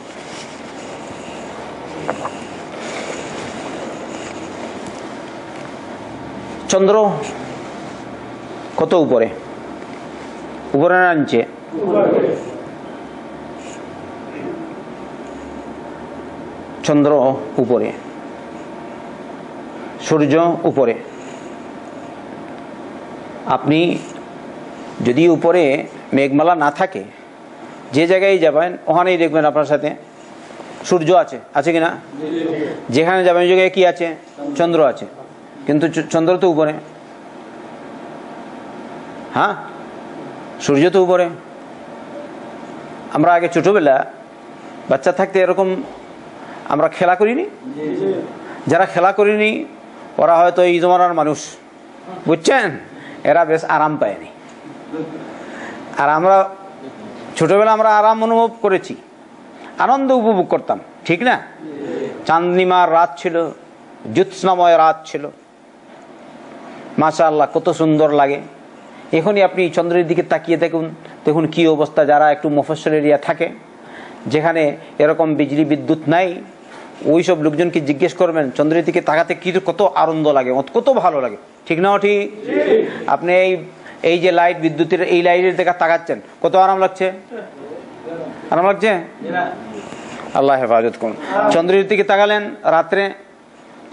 চন্দ্র কত উপরে? উপরে না নিচে? চন্দ্র উপরে, সূর্য উপরে। আপনি যদি উপরে মেঘমালা না থাকে, যে জায়গায় যাবেন ওখানেই দেখবেন আপনার সাথে সূর্য আছে, আছে কিনা? যেখানে যাবেন ওই জায়গায় কি আছে? চন্দ্র আছে। কিন্তু চন্দ্র তো উপরে, হ্যাঁ সূর্য তো উপরে। আমরা আগে ছোটবেলা বাচ্চা থাকতে এরকম আমরা খেলা করিনি? যারা খেলা করিনি ওরা হয়তো এই জমানার মানুষ, বুঝছেন? এরা বেশ আরাম পায়নি। আর আমরা ছোটবেলা আমরা আরাম অনুভব করেছি, আনন্দ উপভোগ করতাম, ঠিক না? চাঁদনিমার রাত ছিল, জ্যোৎস্নাময় রাত ছিল, মাশাআল্লাহ কত সুন্দর লাগে। এখনই আপনি চন্দ্রের দিকে তাকিয়ে দেখুন কি অবস্থা। যারা একটু মফস্বল এরিয়া থাকে, যেখানে এরকম বিজলি বিদ্যুৎ নাই, ওই সব লোকজনকে জিজ্ঞেস করবেন চন্দ্রের দিকে তাকাতে কি কত আনন্দ লাগে, কত ভালো লাগে, ঠিক না? ঠিক। আপনি এই যে লাইট, বিদ্যুতের এই লাইটের দিকে তাকাচ্ছেন, কত আরাম লাগছে? আরাম লাগছে? আল্লাহ হেফাজত করুন। চন্দ্রের দিকে তাকালেন রাত্রে,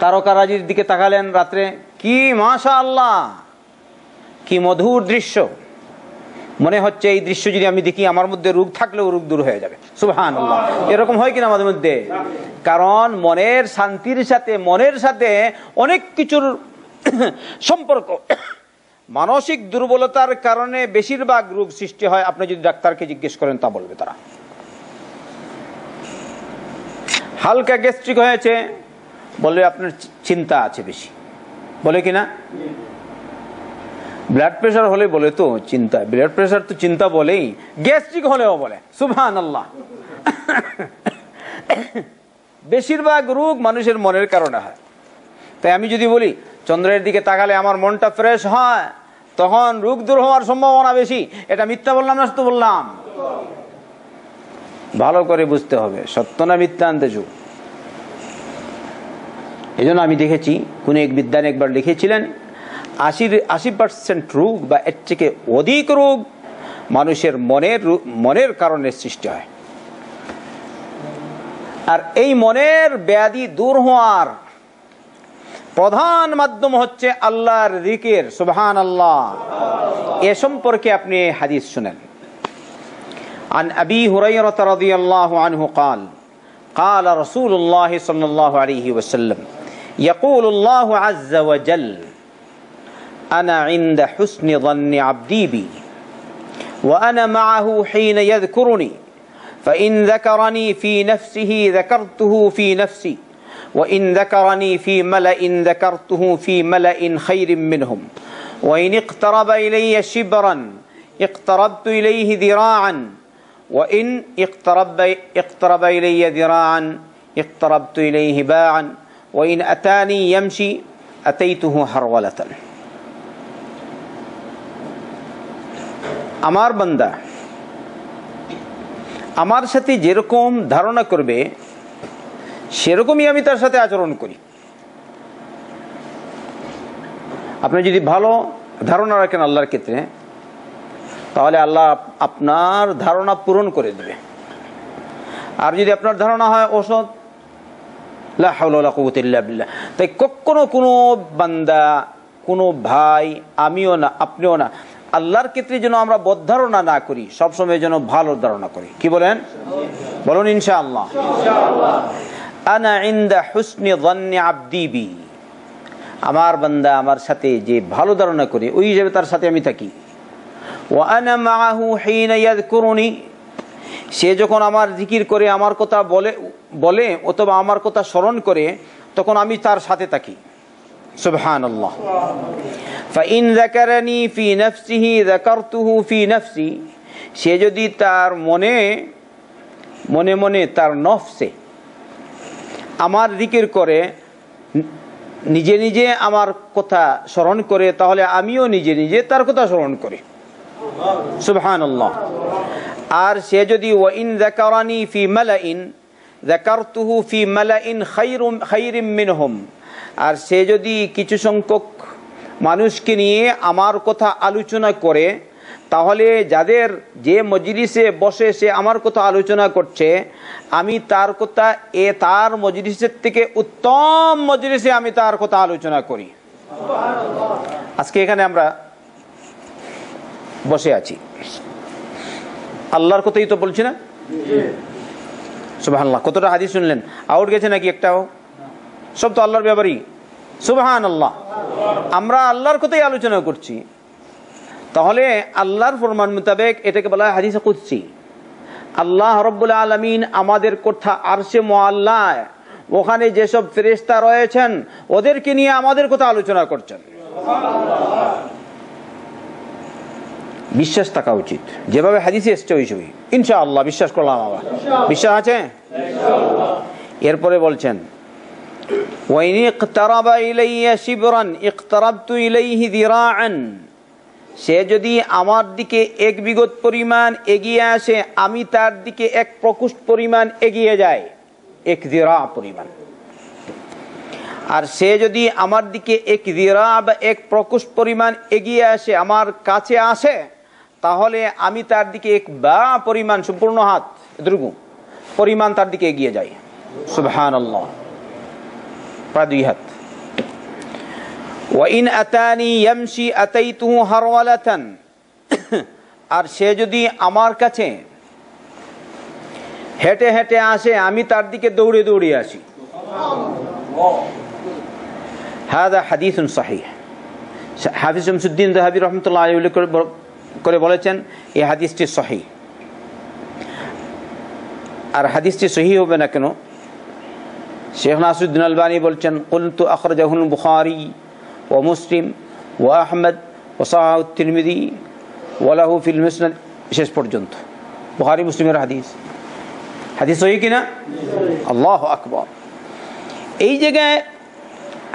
তারকারাজির দিকে তাকালেন রাত্রে, কি মাশাআল্লাহ, কি মধুর দৃশ্য। মনে হচ্ছে এই দৃশ্য যদি আমি দেখি আমার মধ্যে রোগ থাকলেও রোগ দূর হয়ে যাবে। সুবহানাল্লাহ। এরকম হয় কিনা আমাদের মধ্যে? কারণ মনের শান্তির সাথে, মনের সাথে অনেক কিছুর সম্পর্ক। মানসিক দুর্বলতার কারণে বেশিরভাগ রোগ সৃষ্টি হয়। আপনি যদি ডাক্তারকে জিজ্ঞেস করেন তা বলবে তারা। হালকা গ্যাস্ট্রিক হয়েছে, বলবে আপনার চিন্তা আছে বেশি, বলে কিনা? ব্লাড প্রেশার হলে বলে তো চিন্তা, ব্লাড প্রেশার তো চিন্তা বলেই, গ্যাস্ট্রিক হলেও বলে। সুবহানাল্লাহ। বেশিরভাগ রোগ মানুষের মনের কারণে হয়। তাই আমি যদি বলি চন্দ্রের দিকে তাকালে আমার মনটা ফ্রেশ হয়, তখন রোগ দূর হওয়ার সম্ভাবনা বেশি। এটা মিথ্যা বললাম না সত্য বললাম? ভালো করে বুঝতে হবে সত্য না মিথ্যা আনতে যুগ। এই জন্য আমি দেখেছি কোন এক বিদ্বান একবার লিখেছিলেন 80% রোগ বা এর থেকে অধিক রোগ মানুষের মনের কারণে সৃষ্টি হয়। আর এই মনের ব্যাধি দূর হওয়ার প্রধান মাধ্যম হচ্ছে আল্লাহর জিকির। সুবহানাল্লাহ। এ সম্পর্কে আপনি হাদিস শুনেন। عن أبي هريرة رضي الله عنه قال قال رسول الله صلى الله عليه وسلم يقول الله عز وجل أنا عند حسن ظن عبدي بي وأنا معه حين يذكرني فإن ذكرني في نفسه ذكرته في نفسي وإن ذكرني في ملأ ذكرته في ملأ خير منهم وإن اقترب إلي شبرا اقتربت إليه ذراعا وإن اقترب إلي ذراعا اقتربت إليه باعا وإن أتاني يمشي أتيته هرولة। আমার বান্দা আমার সাথে যেরকম ধারণা করবে সেরকমই আমি তার সাথে আচরণ করি। আপনি যদি ভালো ধারণা রাখেন আল্লাহর ক্ষেত্রে, তাহলে আল্লাহ আপনার ধারণা পূরণ করে দেবে। আর যদি আপনার ধারণা হয় অসৎ, লা হাওলা ওয়ালা কুওয়াতা ইল্লা বিল্লাহ। তাই কখনো কোনো বান্দা, কোনো ভাই, আমিও না আপনিও না, আল্লাহর ক্ষেত্রে যেন আমরা বদধারণা না করি, সবসময় যেন ভালো ধারণা করি। কি বলেন? বলুন ইনশাআল্লাহ। আনা ইনদা হুসনি যান্নি আবদি বি, আমার বান্দা আমার সাথে যে ভালো ধারণা করে ওই হিসেবে তার সাথে আমি থাকি। ওয়া আনা মাআহু হিনা ইয়াযকুরুনি, সে যখন আমার জিকির করে, আমার কথা বলে অথবা আমার কথা স্মরণ করে, তখন আমি তার সাথে থাকি। সুবহানাল্লাহ। ফাইন যাকারানি ফি নাফসিহি যাকারতুহু ফি নাফসি, সে যদি তার মনে মনে তার নফসে আমার জিকির করে, নিজে নিজে আমার কথা স্মরণ করে, তাহলে আমিও নিজে নিজে তার কথা স্মরণ করি। সুবহানাল্লাহ। আর সে যদি ওয়াইন যাকারানি ফি মালাইন যাকারতুহু ফি মালাইন খায়রিম মিনহুম, আর সে যদি কিছু সংখ্যক মানুষকে নিয়ে আমার কথা আলোচনা করে, তাহলে যে মজলিসে বসে সে আমার কথা আলোচনা করছে, আমি তার কথা তার মজলিসের থেকে উত্তম মজলিসে আমি তার কথা আলোচনা করি। আজকে এখানে আমরা বসে আছি, আল্লাহর কথাই তো বলছি না? সুবহানাল্লাহ। কতটা হাদিস শুনলেন? আউট গেছে নাকি একটাও? সব তো আল্লাহর ব্যাপারই। সুবহানাল্লাহ। আমরা আল্লাহর কথাই আলোচনা করছি, তাহলে আল্লাহর ফরমান মোতাবেক এটাকে বলা হয় হাদিসে কুদসি। আল্লাহ রাব্বুল আলামিন আমাদের কথা আরশে মুআল্লায়, ওখানে যেসব ফেরেশতা রয়েছেন ওদেরকে নিয়ে আমাদের কথা আলোচনা করছেন। বিশ্বাস থাকা উচিত, যেভাবে হাদিসে এসছে ওইসবই ইনশাআল্লাহ বিশ্বাস করলাম। আবার বিশ্বাস আছে? এরপরে বলছেন ওয়াইন ইকতারাবা ইলাইয়া শিবরান ইকতারাবতু ইলাইহি যিরাআন, সে যদি আমার দিকে 1 বিঘত পরিমাণ এগিয়ে আসে, আমি তার দিকে 1 প্রকোষ্ঠ পরিমাণ এগিয়ে যাই, 1 যিরা পরিমাণ। আর সে যদি আমার দিকে 1 যিরা বা 1 প্রকোষ্ঠ পরিমাণ এগিয়ে আসে, আমার কাছে আসে, তাহলে আমি তার দিকে 1 বা পরিমাণ, সম্পূর্ণ হাত এতটুকু পরিমাণ তার দিকে এগিয়ে যাই। সুবহানাল্লাহ। প্রায় 2 হাত। ওয়াইন আতানি ইয়ামশি আতাইতুহু হারওয়ালাতান, আর সে যদি আমার কাছে হেঁটে হেঁটে আসে, আমি তার দিকে দৌড়ে দৌড়ে আসি। হাদা হাদিসুন সহিহ। হাফিজ শামসুদ্দিন যাহাবী রাহমাতুল্লাহ আলাইহি করে বলেছেন এই হাদিসটি সহিহ। আর হাদিসটি সহিহ হবে না কেন? শেখ নাসিরুদ্দিন আলবানী বলছেন কুলতু আখরাজাহুল বুখারী ওয়া মুসলিম ওয়া আহমদ ওয়া সাহাহু তিরমিজি ওয়া লাহু ফিল মুসনাদ, শেষ পর্যন্ত। বুখারী মুসলিমের হাদিস। হাদিস সহিহ কিনা? আল্লাহু আকবার। এই জায়গায়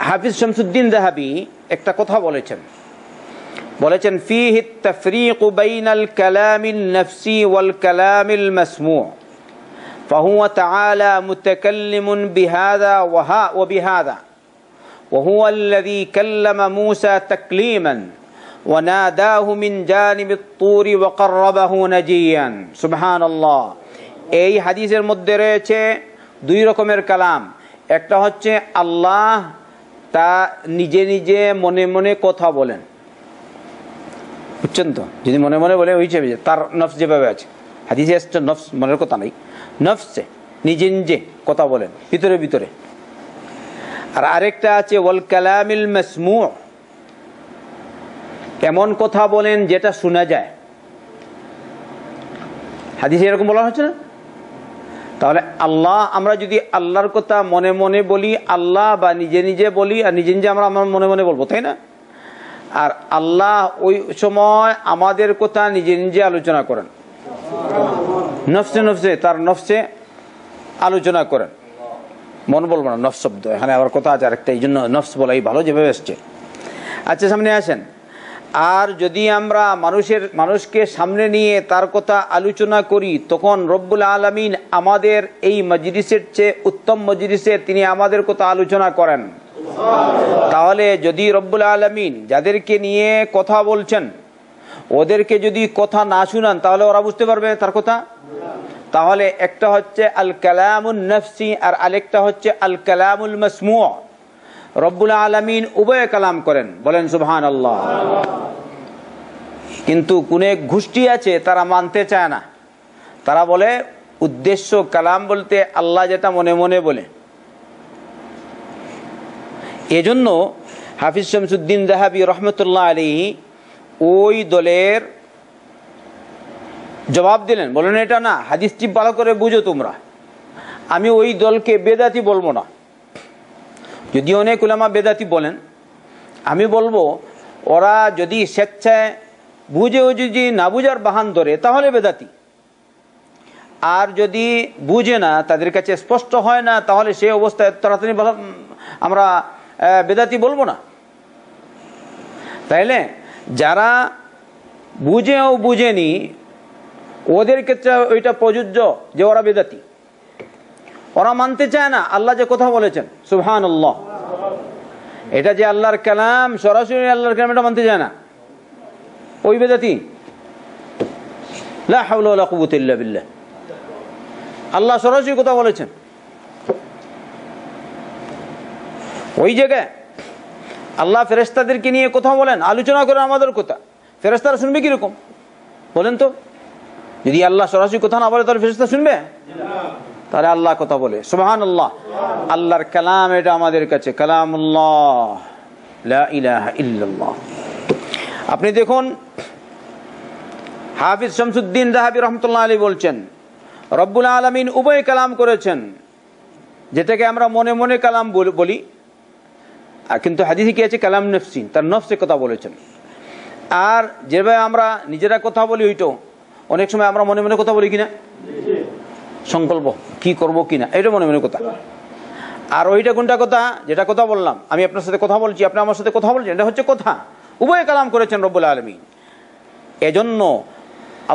হাফিজ শামসুদ্দিন যাহাবী একটা কথা বলেছেন ফীহি তাফরীকু বাইনাল কালামিন নাফসি ওয়াল কালামিল মাসমূ', فهو تعالى متكلم بهذا وبهذا، وهو الذي كلم موسى تكليما وناداه من جانب الطور وقربه نجيا। سبحان الله। এই হাদিসের মধ্যে রয়েছে 2 রকমের কালাম। একটা হচ্ছে আল্লাহ তা নিজে নিজে মনে মনে কথা বলেন, বুঝছেন তো? যদি মনে মনে বলে ওই হিসেবে তার নফস যেভাবে আছে, হাদিসে আসছে নফস মনের কথা নাই, নফসে নিজে নিজে কথা বলেন ভিতরে ভিতরে। আর আরেকটা আছে ওয়াল কালামিল মাসমূ', এমন কথা বলেন যেটা শোনা যায়। হাদিসে এরকম বলা হচ্ছে না? তাহলে আল্লাহ, আমরা যদি আল্লাহর কথা মনে মনে বলি, আল্লাহ বা নিজে নিজে বলি, আর নিজে নিজে আমরা মনে মনে বলবো, তাই না? আর আল্লাহ ওই সময় আমাদের কথা নিজে নিজে আলোচনা করেন, নফসে তার নফসে আলোচনা করেন। মন বলবো না, নফস শব্দ এখানে আবার কথা আছে আরেকটা, এই জন্য নফস বলাই ভালো যেভাবে এসছে। আচ্ছা, সামনে আসেন। আর যদি আমরা মানুষকে সামনে নিয়ে তার কথা আলোচনা করি, তখন রব্বুল আলামিন আমাদের এই মজলিসের চেয়ে উত্তম মজলিসে তিনি আমাদের কথা আলোচনা করেন। তাহলে যদি রব্বুল আলামিন যাদেরকে নিয়ে কথা বলছেন ওদেরকে যদি কথা না শুনান, তাহলে ওরা বুঝতে পারবে তার কথা? তাহলে একটা হচ্ছে আল কালামুন নফসি আর আরেকটা হচ্ছে আল কালামুল মাসমু'। রব্বুল আলামিন উভয় কালাম করেন, বলেন সুবহানাল্লাহ। কিন্তু কোন এক গোষ্ঠী আছে তারা মানতে চায় না, তারা বলে উদ্দেশ্য কালাম বলতে আল্লাহ যেটা মনে মনে বলে। এজন্য হাফিজ শামসুদ্দিন যাহাবী রাহমাতুল্লাহ আলাইহি ওই দলের জবাব দিলেন, বলেন এটা না, হাদিসটি ভালো করে বুঝো তোমরা, আমি ওই দলকে বেদাতি বলবো না। যদি অনেক উলামা বেদাতি বলেন, আমি বলবো ওরা যদি স্বেচ্ছায় বুঝেও যদি না বুঝার বাহান ধরে তাহলে বেদাতি, আর যদি বুঝে না, তাদের কাছে স্পষ্ট হয় না, তাহলে সেই অবস্থায় তাড়াতাড়ি আমরা বেদাতি বলবো না। তাইলে যারা বুঝেও বুঝেনি ওদের ক্ষেত্রে ওইটা প্রযোজ্য যে ওরা বেদাতি, ওরা মানতে চায় না আল্লাহ যে কথা বলেছেন সুবহানাল্লাহ, এটা যে আল্লাহর কালাম, সরাসরি আল্লাহর কালাম, এটা মানতে চায় না, ওই বেদাতি। লা হাওলা ওয়ালা কুওয়াতা ইল্লা বিল্লাহ। আল্লাহ সরাসরি কথা বলেছেন, ওই জায়গায় আল্লাহ ফেরেশতাদেরকে নিয়ে কথা বলেন, আলোচনা করেন আমাদের কথা, ফেরেশতারা শুনবে কিরকম বলেন তো? যদি আল্লাহ সরাসরি কথা না বলে তাহলে ফেরেশতা শুনবে? তাহলে আল্লাহ কথা বলে সুবহানাল্লাহ। আল্লাহর কালাম এটা আমাদের কাছে কালামুল্লাহ, লা ইলাহা ইল্লাল্লাহ। আপনি দেখুন হাফিজ শামসুদ্দিন যাহাবী রাহমাতুল্লাহ আলাইহি বলছেন রব্বুল আলামিন উভয় কালাম করেছেন, যেটাকে আমরা মনে মনে কালাম বলি, কিন্তু হাদিসে কি আছে কালাম নফসি, তার নফসে কথা বলেছেন। আর যেভাবে আমরা নিজেরা কথা বলি ওইটাও অনেক সময় আমরা মনে মনে কথা বলি কিনা, সংকল্প কি করব কিনা, এটা মনে মনে কথা। আর ওইটা কোনটা কথা, যেটা কথা বললাম, আমি আপনার সাথে কথা বলছি, আপনি আমার সাথে কথা বলছেন, এটা হচ্ছে কথা। উভয় কালাম করেছেন রব্বুল আলামিন। এজন্য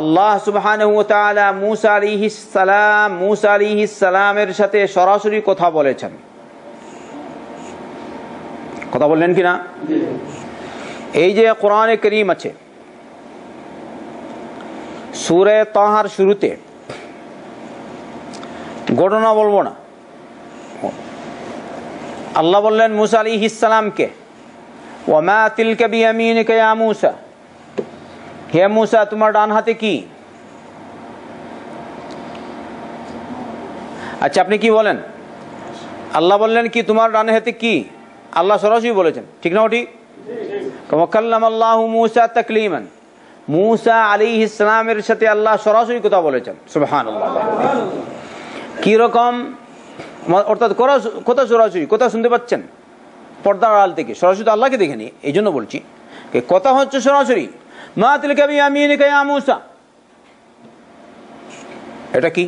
আল্লাহ সুবহানাহু ওয়া তাআলা মূসা আলাইহিস সালামের সাথে সরাসরি কথা বলেছেন। কথা বললেন কিনা? এই যে কোরআনে কারীম আছে, সূরা তাহার শুরুতে, ঘটনা বলবো না, আল্লাহ বললেন মূসা আলাইহিস সালামকে, ওয়া মা তিলকা বিয়ামিনিকা ইয়া মূসা, হে মূসা তোমার ডান হাতে কি? আচ্ছা আপনি কি বলেন? আল্লাহ বললেন কি তোমার ডান হাতে কি? আল্লাহ সরাসরি বলেছেন, ঠিক না? ঠিক। কাল্লামাল্লাহু মূসা তাকলিমান, মূসা আলাইহিস সালামের সাথে আল্লাহ সরাসরি কথা বলেছেন সুবহানাল্লাহ। কি রকম? অর্থাৎ কথা সরাসরি, কথা শুনতে পাচ্ছেন পর্দার আড়াল থেকে, সরাসরি তো আল্লাহকে দেখেনি, এই জন্য বলছি কথা হচ্ছে সরাসরি। মা তিলকা বিয়ামিনিকা ইয়া মূসা, এটা কি?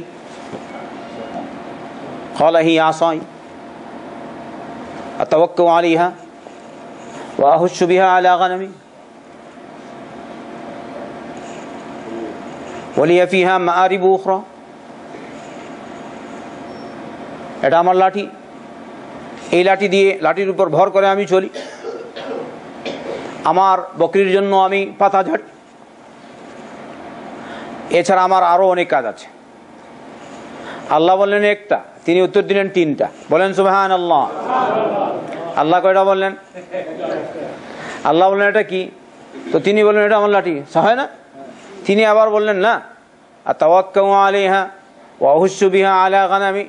ক্বালা হিয়া আসাই আতাওয়াক্কাউ আলাইহা ওয়া আহুশু বিহা আলা গনামি ওয়া লিয়া ফিহা মাআরিবু উখরা, এটা আমার লাঠি, এই লাঠি দিয়ে, লাঠির উপর ভর করে আমি চলি, আমার বকরির জন্য আমি পাতা ঝাড়ি, এছাড়া আমার আরো অনেক কাজ আছে। আল্লাহ বললেন একটা, তিনি উত্তর দিলেন তিনটা, বলেন সুবহানাল্লাহ। আল্লাহ কয়টা বললেন? আল্লাহ বললেন এটা কি? তো তিনি বললেন এটা আমার লাঠি, হয় না? তিনি আবার বললেন না, আতাওয়াক্কাউ আলাইহা ওয়া আহুশু বিহা আলা গনামি,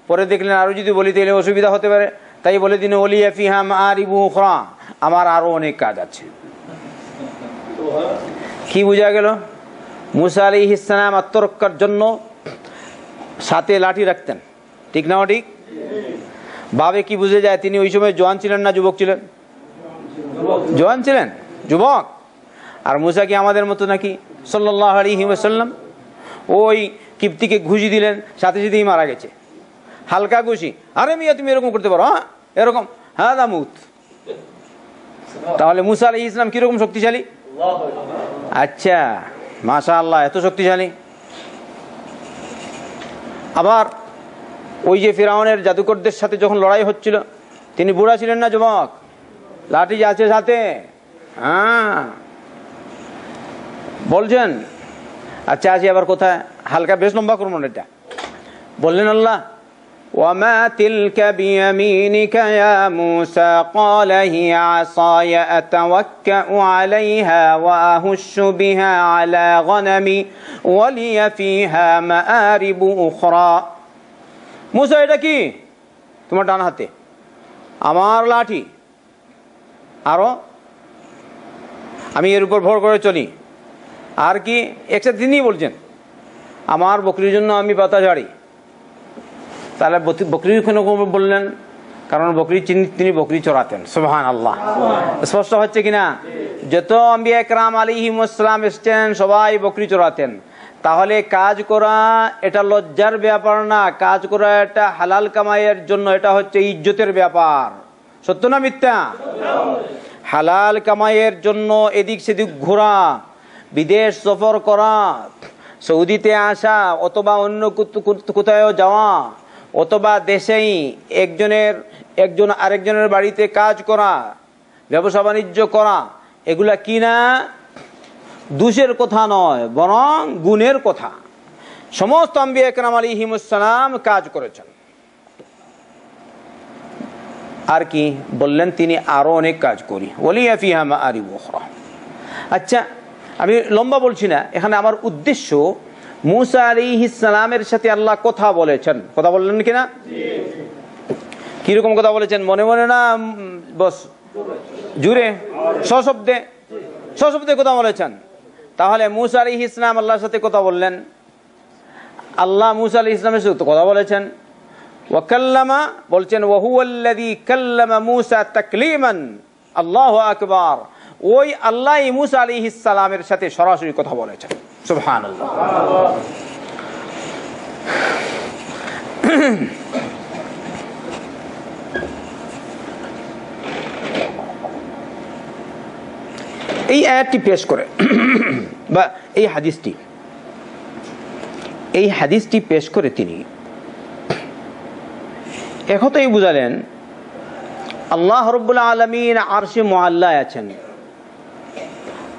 পরে দেখলেন আরো যদি বলি তাহলে অসুবিধা হতে পারে, তাই বলে দিন ওলিয়া ফিহা মাআরিবু উখরা, আমার আরো অনেক কাজ আছে। কি বোঝা গেল? মূসা আলাইহিস সালাম আত্মরক্ষার জন্য সাথে লাঠি রাখতেন, ঠিক না? ঠিক। ভাবে কি বুঝে যায় তিনি ওই সময় জওয়ান ছিলেন না যুবক ছিলেন? জওয়ান ছিলেন, যুবক। আর মূসা কি আমাদের মতো নাকি সাল্লাল্লাহু আলাইহি ওয়াসাল্লাম? ওই কিপ্তিকে ঘুষি দিলেন, সাথে সাথেই মারা গেছে, হালকা ঘুষি। আরে মিয়া তুমি এরকম করতে পারো? হ্যাঁ এরকম, হ্যাঁ দামুত। তাহলে মূসা আলাইহিস সালাম কিরকম শক্তিশালী? আচ্ছা মাশাআল্লাহ, এত শক্তিশালী। আবার ওই যে ফিরাউনের জাদুকরদের সাথে যখন লড়াই হচ্ছিল, তিনি বুড়া ছিলেন না যুবক? লাঠি যে আছে সাথে, হ্যাঁ বলছেন। আচ্ছা আছি আবার কোথায়, হালকা বেশ লম্বা করবো না এটা, বললেন আল্লাহ, ওয়ামা তিলকা বিয়ামিনিকা ইয়া মূসা ক্বালা হিয়া আসায়া আতাওয়াক্কাউ আলাইহা ওয়া আহুশশু বিহা আলা গনামি ওয়া লিয়া ফিহা মাআরিবু উখরা। মূসা, এটা কি তোমার ডান হাতে? আমার লাঠি। আরো আমি এর উপর ভর করে চলি। আর কি? একসাথে তিনি বলছেন, আমার বকরির জন্য আমি পাতা ঝাড়ি। তাহলে বকরির কেন বললেন? কারণ তিনি বকরি চড়াতেন। সুবহানাল্লাহ। স্পষ্ট হচ্ছে কিনা? যত আম্বিয়া একরাম আলাইহিমুস সালাম এসেছেন সবাই বকরি চড়াতেন। তাহলে কাজ করা এটা লজ্জার ব্যাপার না, কাজ করা এটা হালাল কামাইয়ের জন্য, এটা হচ্ছে ইজ্জতের ব্যাপার। সত্য না মিথ্যা? হালাল কামাইয়ের জন্য এদিক সেদিক ঘোরা, বিদেশ সফর করা, সৌদিতে আসা, অথবা অন্য কোথাও যাওয়া, অথবা দেশেই একজন আরেকজনের বাড়িতে কাজ করা, ব্যবসা বাণিজ্য করা, এগুলা কিনা দোষের কথা নয়, বরং গুণের কথা। সমস্ত আম্বিয়া একরাম আলাইহিমুস সালাম কাজ করেছেন। আর কি বললেন? তিনি আরো অনেক কাজ করি, ওয়ালিয়া ফিহা মাআরিবু উখরা। আচ্ছা, আমি লম্বা বলছি না, এখানে আমার উদ্দেশ্য মূসা আলাইহিস সালামের সাথে আল্লাহ কথা বলেছেন। কথা বললেন কিনা? কিরকম কথা বলেছেন? মনে মনে না বস জুড়ে সশব্দে কথা বলেছেন। তাহলে মূসা আলাইহিস সালাম আল্লাহর সাথে কথা বললেন, আল্লাহ মূসা আলাইহিস সালামের সাথে কথা বলেছেন। ওয়াকাল্লামা বলছেন, ওয়াহুয়াল্লাযী কাল্লামা মূসা তাকলীমান। আল্লাহু আকবার। ওই আল্লাহ মূসা আলাইহিস সালামের সাথে সরাসরি কথা বলেছেন। সুবহানাল্লাহ। এই আয়াতটি পেশ করে বা এই হাদিসটি পেশ করে তিনি একথাই বুঝালেন, আল্লাহ রাব্বুল আলামিন আরশে মুআল্লায় আছেন,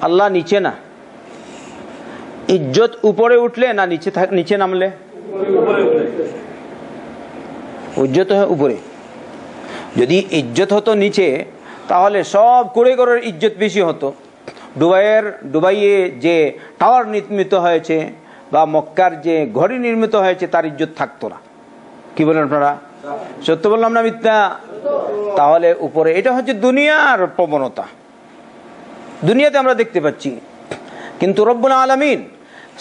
আল্লাহ নিচে না। ইজ্জত উপরে উঠলে না নিচে নামলে? ইজ্জত হয় উপরে। যদি ইজ্জত হতো নিচে, তাহলে সব করে ইজ্জত বেশি হতো। দুবাইয়ে যে টাওয়ার নির্মিত হয়েছে বা মক্কার যে ঘড়ি নির্মিত হয়েছে, তার ইজ্জত থাকতো না। কি বলেন আপনারা? সত্য বললাম না মিথ্যা? তাহলে উপরে, এটা হচ্ছে দুনিয়ার প্রবণতা, দুনিয়াতে আমরা দেখতে পাচ্ছি। কিন্তু রব্বুল আলামিন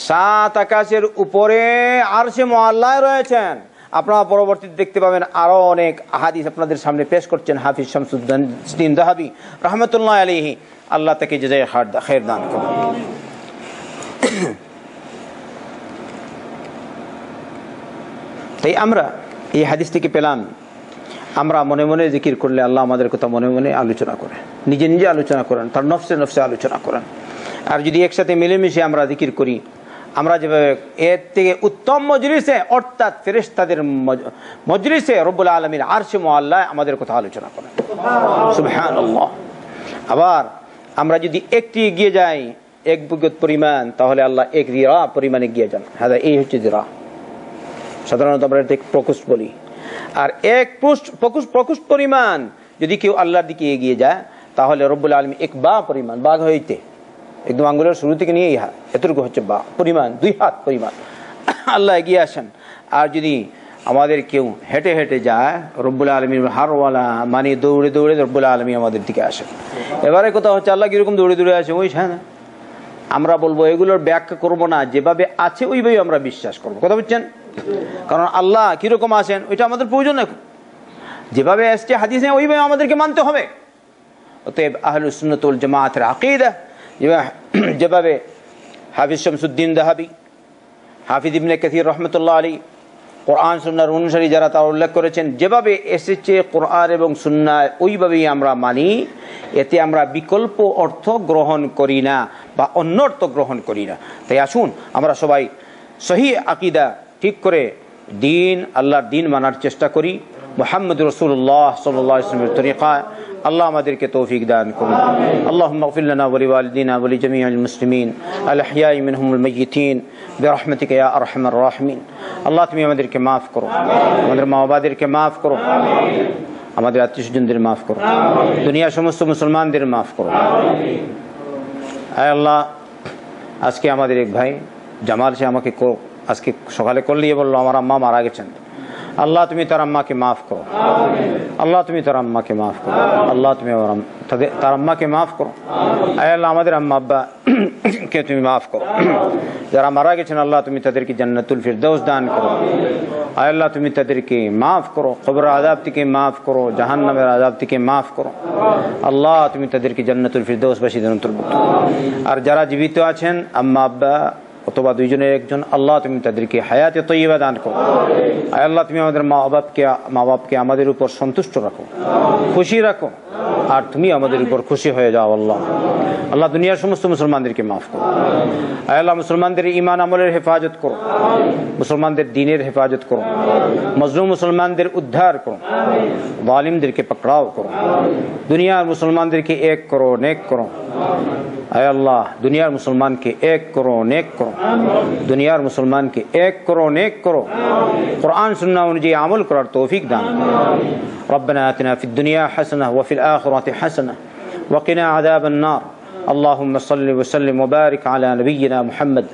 7 আকাশের উপরে আরশে মুআল্লায় রয়েছেন। আপনারা পরবর্তীতে দেখতে পাবেন আরো অনেক হাদিস আপনাদের সামনে পেশ করছেন হাফিজ শামসুদ্দিন যাহাবী রাহমাতুল্লাহ আলাইহি। আল্লাহ তাকে জাযায়ে খায়ের দান করুন। তাই আমরা এই হাদিস থেকে পেলাম, আমরা মনে মনে জিকির করলে আল্লাহ আমাদের কথা মনে মনে আলোচনা করেন, নিজে নিজে আলোচনা করেন, তার নফসে আলোচনা করেন। আর যদি একসাথে মিলেমিশে আমরা জিকির করি, আমরা যেভাবে এর থেকে উত্তম মজলিসে, অর্থাৎ ফেরেশতাদের মজলিসে রব্বুল আলামিন আরশে মুআল্লায় আমাদের কথা আলোচনা করেন। সুবহানাল্লাহ। আবার আমরা যদি একটি এগিয়ে যাই এক বিগত পরিমাণ, তাহলে আল্লাহ এক জিরা পরিমাণ এগিয়ে যান। হ্যাঁ, এই হচ্ছে জিরা। সাধারণত আমরা এটা প্রকোষ্ঠ বলি। আর এক প্রকোষ্ঠ পরিমাণ যদি কেউ আল্লাহর দিকে এগিয়ে যায়, তাহলে রব্বুল আলামিন এক বা পরিমাণ, বাঘ হইতে একদম আঙ্গুলের শুরু থেকে নিয়ে এতটুকু হচ্ছে বা পরিমাণ, 2 হাত পরিমাণ আল্লাহ এগিয়ে আসেন। আর যদি আমাদের কেউ হেঁটে হেঁটে যায়, রব্বুল আলামিন হারওয়ালা মানে দৌড়ে দৌড়ে রব্বুল আলামিন আমাদের দিকে আসেন। এবারে কথা হচ্ছে আল্লাহ কিরকম দৌড়ে দৌড়ে আসে, ওই হ্যাঁ না, আমরা বলবো এগুলোর ব্যাখ্যা করব না, যেভাবে আছে ওইভাবে আমরা বিশ্বাস করবো। কথা বুঝছেন? কারণ আল্লাহ কিরকম আসেন ওইটা আমাদের প্রয়োজন না, যেভাবে আসছে হাদিসে ওইভাবে আমাদেরকে মানতে হবে। অতএব আহলুস সুন্নাত ওয়াল জামাআতের আকীদা, যেভাবে হাফিজ শামসুদ্দিন যাহাবী, হাফিজ ইবনে কাসীর রাহমাতুল্লাহ আলাইহি, কোরআন সুন্নাহর অনুসারী যারা, তারা উল্লেখ করেছেন, যেভাবে এসেছে কোরআন এবং সুন্নাহ ওইভাবেই আমরা মানি। এতে আমরা বিকল্প অর্থ গ্রহণ করি না বা অন্য অর্থ গ্রহণ করি না। তাই আসুন আমরা সবাই সহিহ আকীদা ঠিক করে আল্লাহর দিন মানার চেষ্টা করি। মুহাম্মদ রাসূলুল্লাহ সাল্লাল্লাহু আলাইহি ওয়াসাল্লামের তরিকায় আল্লাহ আমাদেরকে তৌফিক দান করুন। আল্লাহুম্মা ইগফির লানা ওয়া লিওয়ালিদিনা ওয়া লিজামিআল মুসলিমিন আল আহইয়াই মিনহুম ওয়াল মাইয়িতিন বিরহমাতিকা ইয়া আরহামার রাহিমিন। আল্লাহ তুমি আমাদেরকে মাফ করো, আমাদের মা বাবাদেরকে মাফ করো, আমাদের আত্মীয়স্বজনদের মাফ করো, দুনিয়ার সমস্ত মুসলমানদের মাফ করো। আয় আল্লাহ, আজকে আমাদের এক ভাই জামাল সে আমাকে আজকে সকালে কল দিয়ে বললো আমার আম্মা মারা গেছেন। আল্লাহ তুমি তার আম্মাকে মাফ করো, আল্লাহ তুমি তার আম্মাকে মাফ করো, আল্লাহ তুমি তার আম্মাকে মাফ করো। আয় আল্লাহ, আমাদের আম্মা আব্বা কে তুমি মাফ করো, যারা মারা গেছেন আল্লাহ তুমি তাদেরকে জান্নাতুল ফিরদৌস দান করো। আয় আল্লাহ, তুমি তাদেরকে মাফ করো, কবর আযাব থেকে মাফ করো, জাহান্নামের আযাব থেকে মাফ করো। আল্লাহ তুমি তাদেরকে জান্নাতুল ফিরদৌস বাসীদের অন্তর্ভুক্ত। আর যারা জীবিত আছেন আম্মা আব্বা অথবা দুইজনের একজন, আল্লাহ তুমি তাদেরকে হায়াতে তয়্যিবা দান করো। আয় আল্লাহ, তুমি আমাদের মা বাপকে আমাদের উপর সন্তুষ্ট রাখো, খুশি রাখো, আর তুমি আমাদের উপর খুশি হয়ে যাও। আল্লাহ আল্লাহ দুনিয়ার সমস্ত মুসলমানদেরকে মাফ করো। আয় আল্লাহ, মুসলমানদের ঈমান আমলের হেফাজত করো, মুসলমানদের দ্বীনের হেফাজত করো, মজলুম মুসলমানদের উদ্ধার করো, জালিমদেরকে পকড়াও করো, দুনিয়ার মুসলমানদেরকে এক করো, নেক করো। আয় আল্লাহ, দুনিয়ার মুসলমানকে এক করো, নেক করো, দুনিয়ার মুসলমানকে এক করো, নেক করো, কুরআন সুন্নাহ অনুযায়ী আমল করার তৌফিক দান করো। রব্বানা আতিনা ফিদ দুনিয়া হাসানাহ ওয়া ফিল আখিরাতি হাসানাহ ওয়া কিনা আযাবান নার। আল্লাহুম্মা সাল্লি ওয়া সাল্লিম ওয়া বারিক আলা নাবিয়্যিনা মুহাম্মদ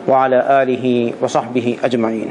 ওয়া আলা আলিহি ওয়া সাহবিহি আজমাইন।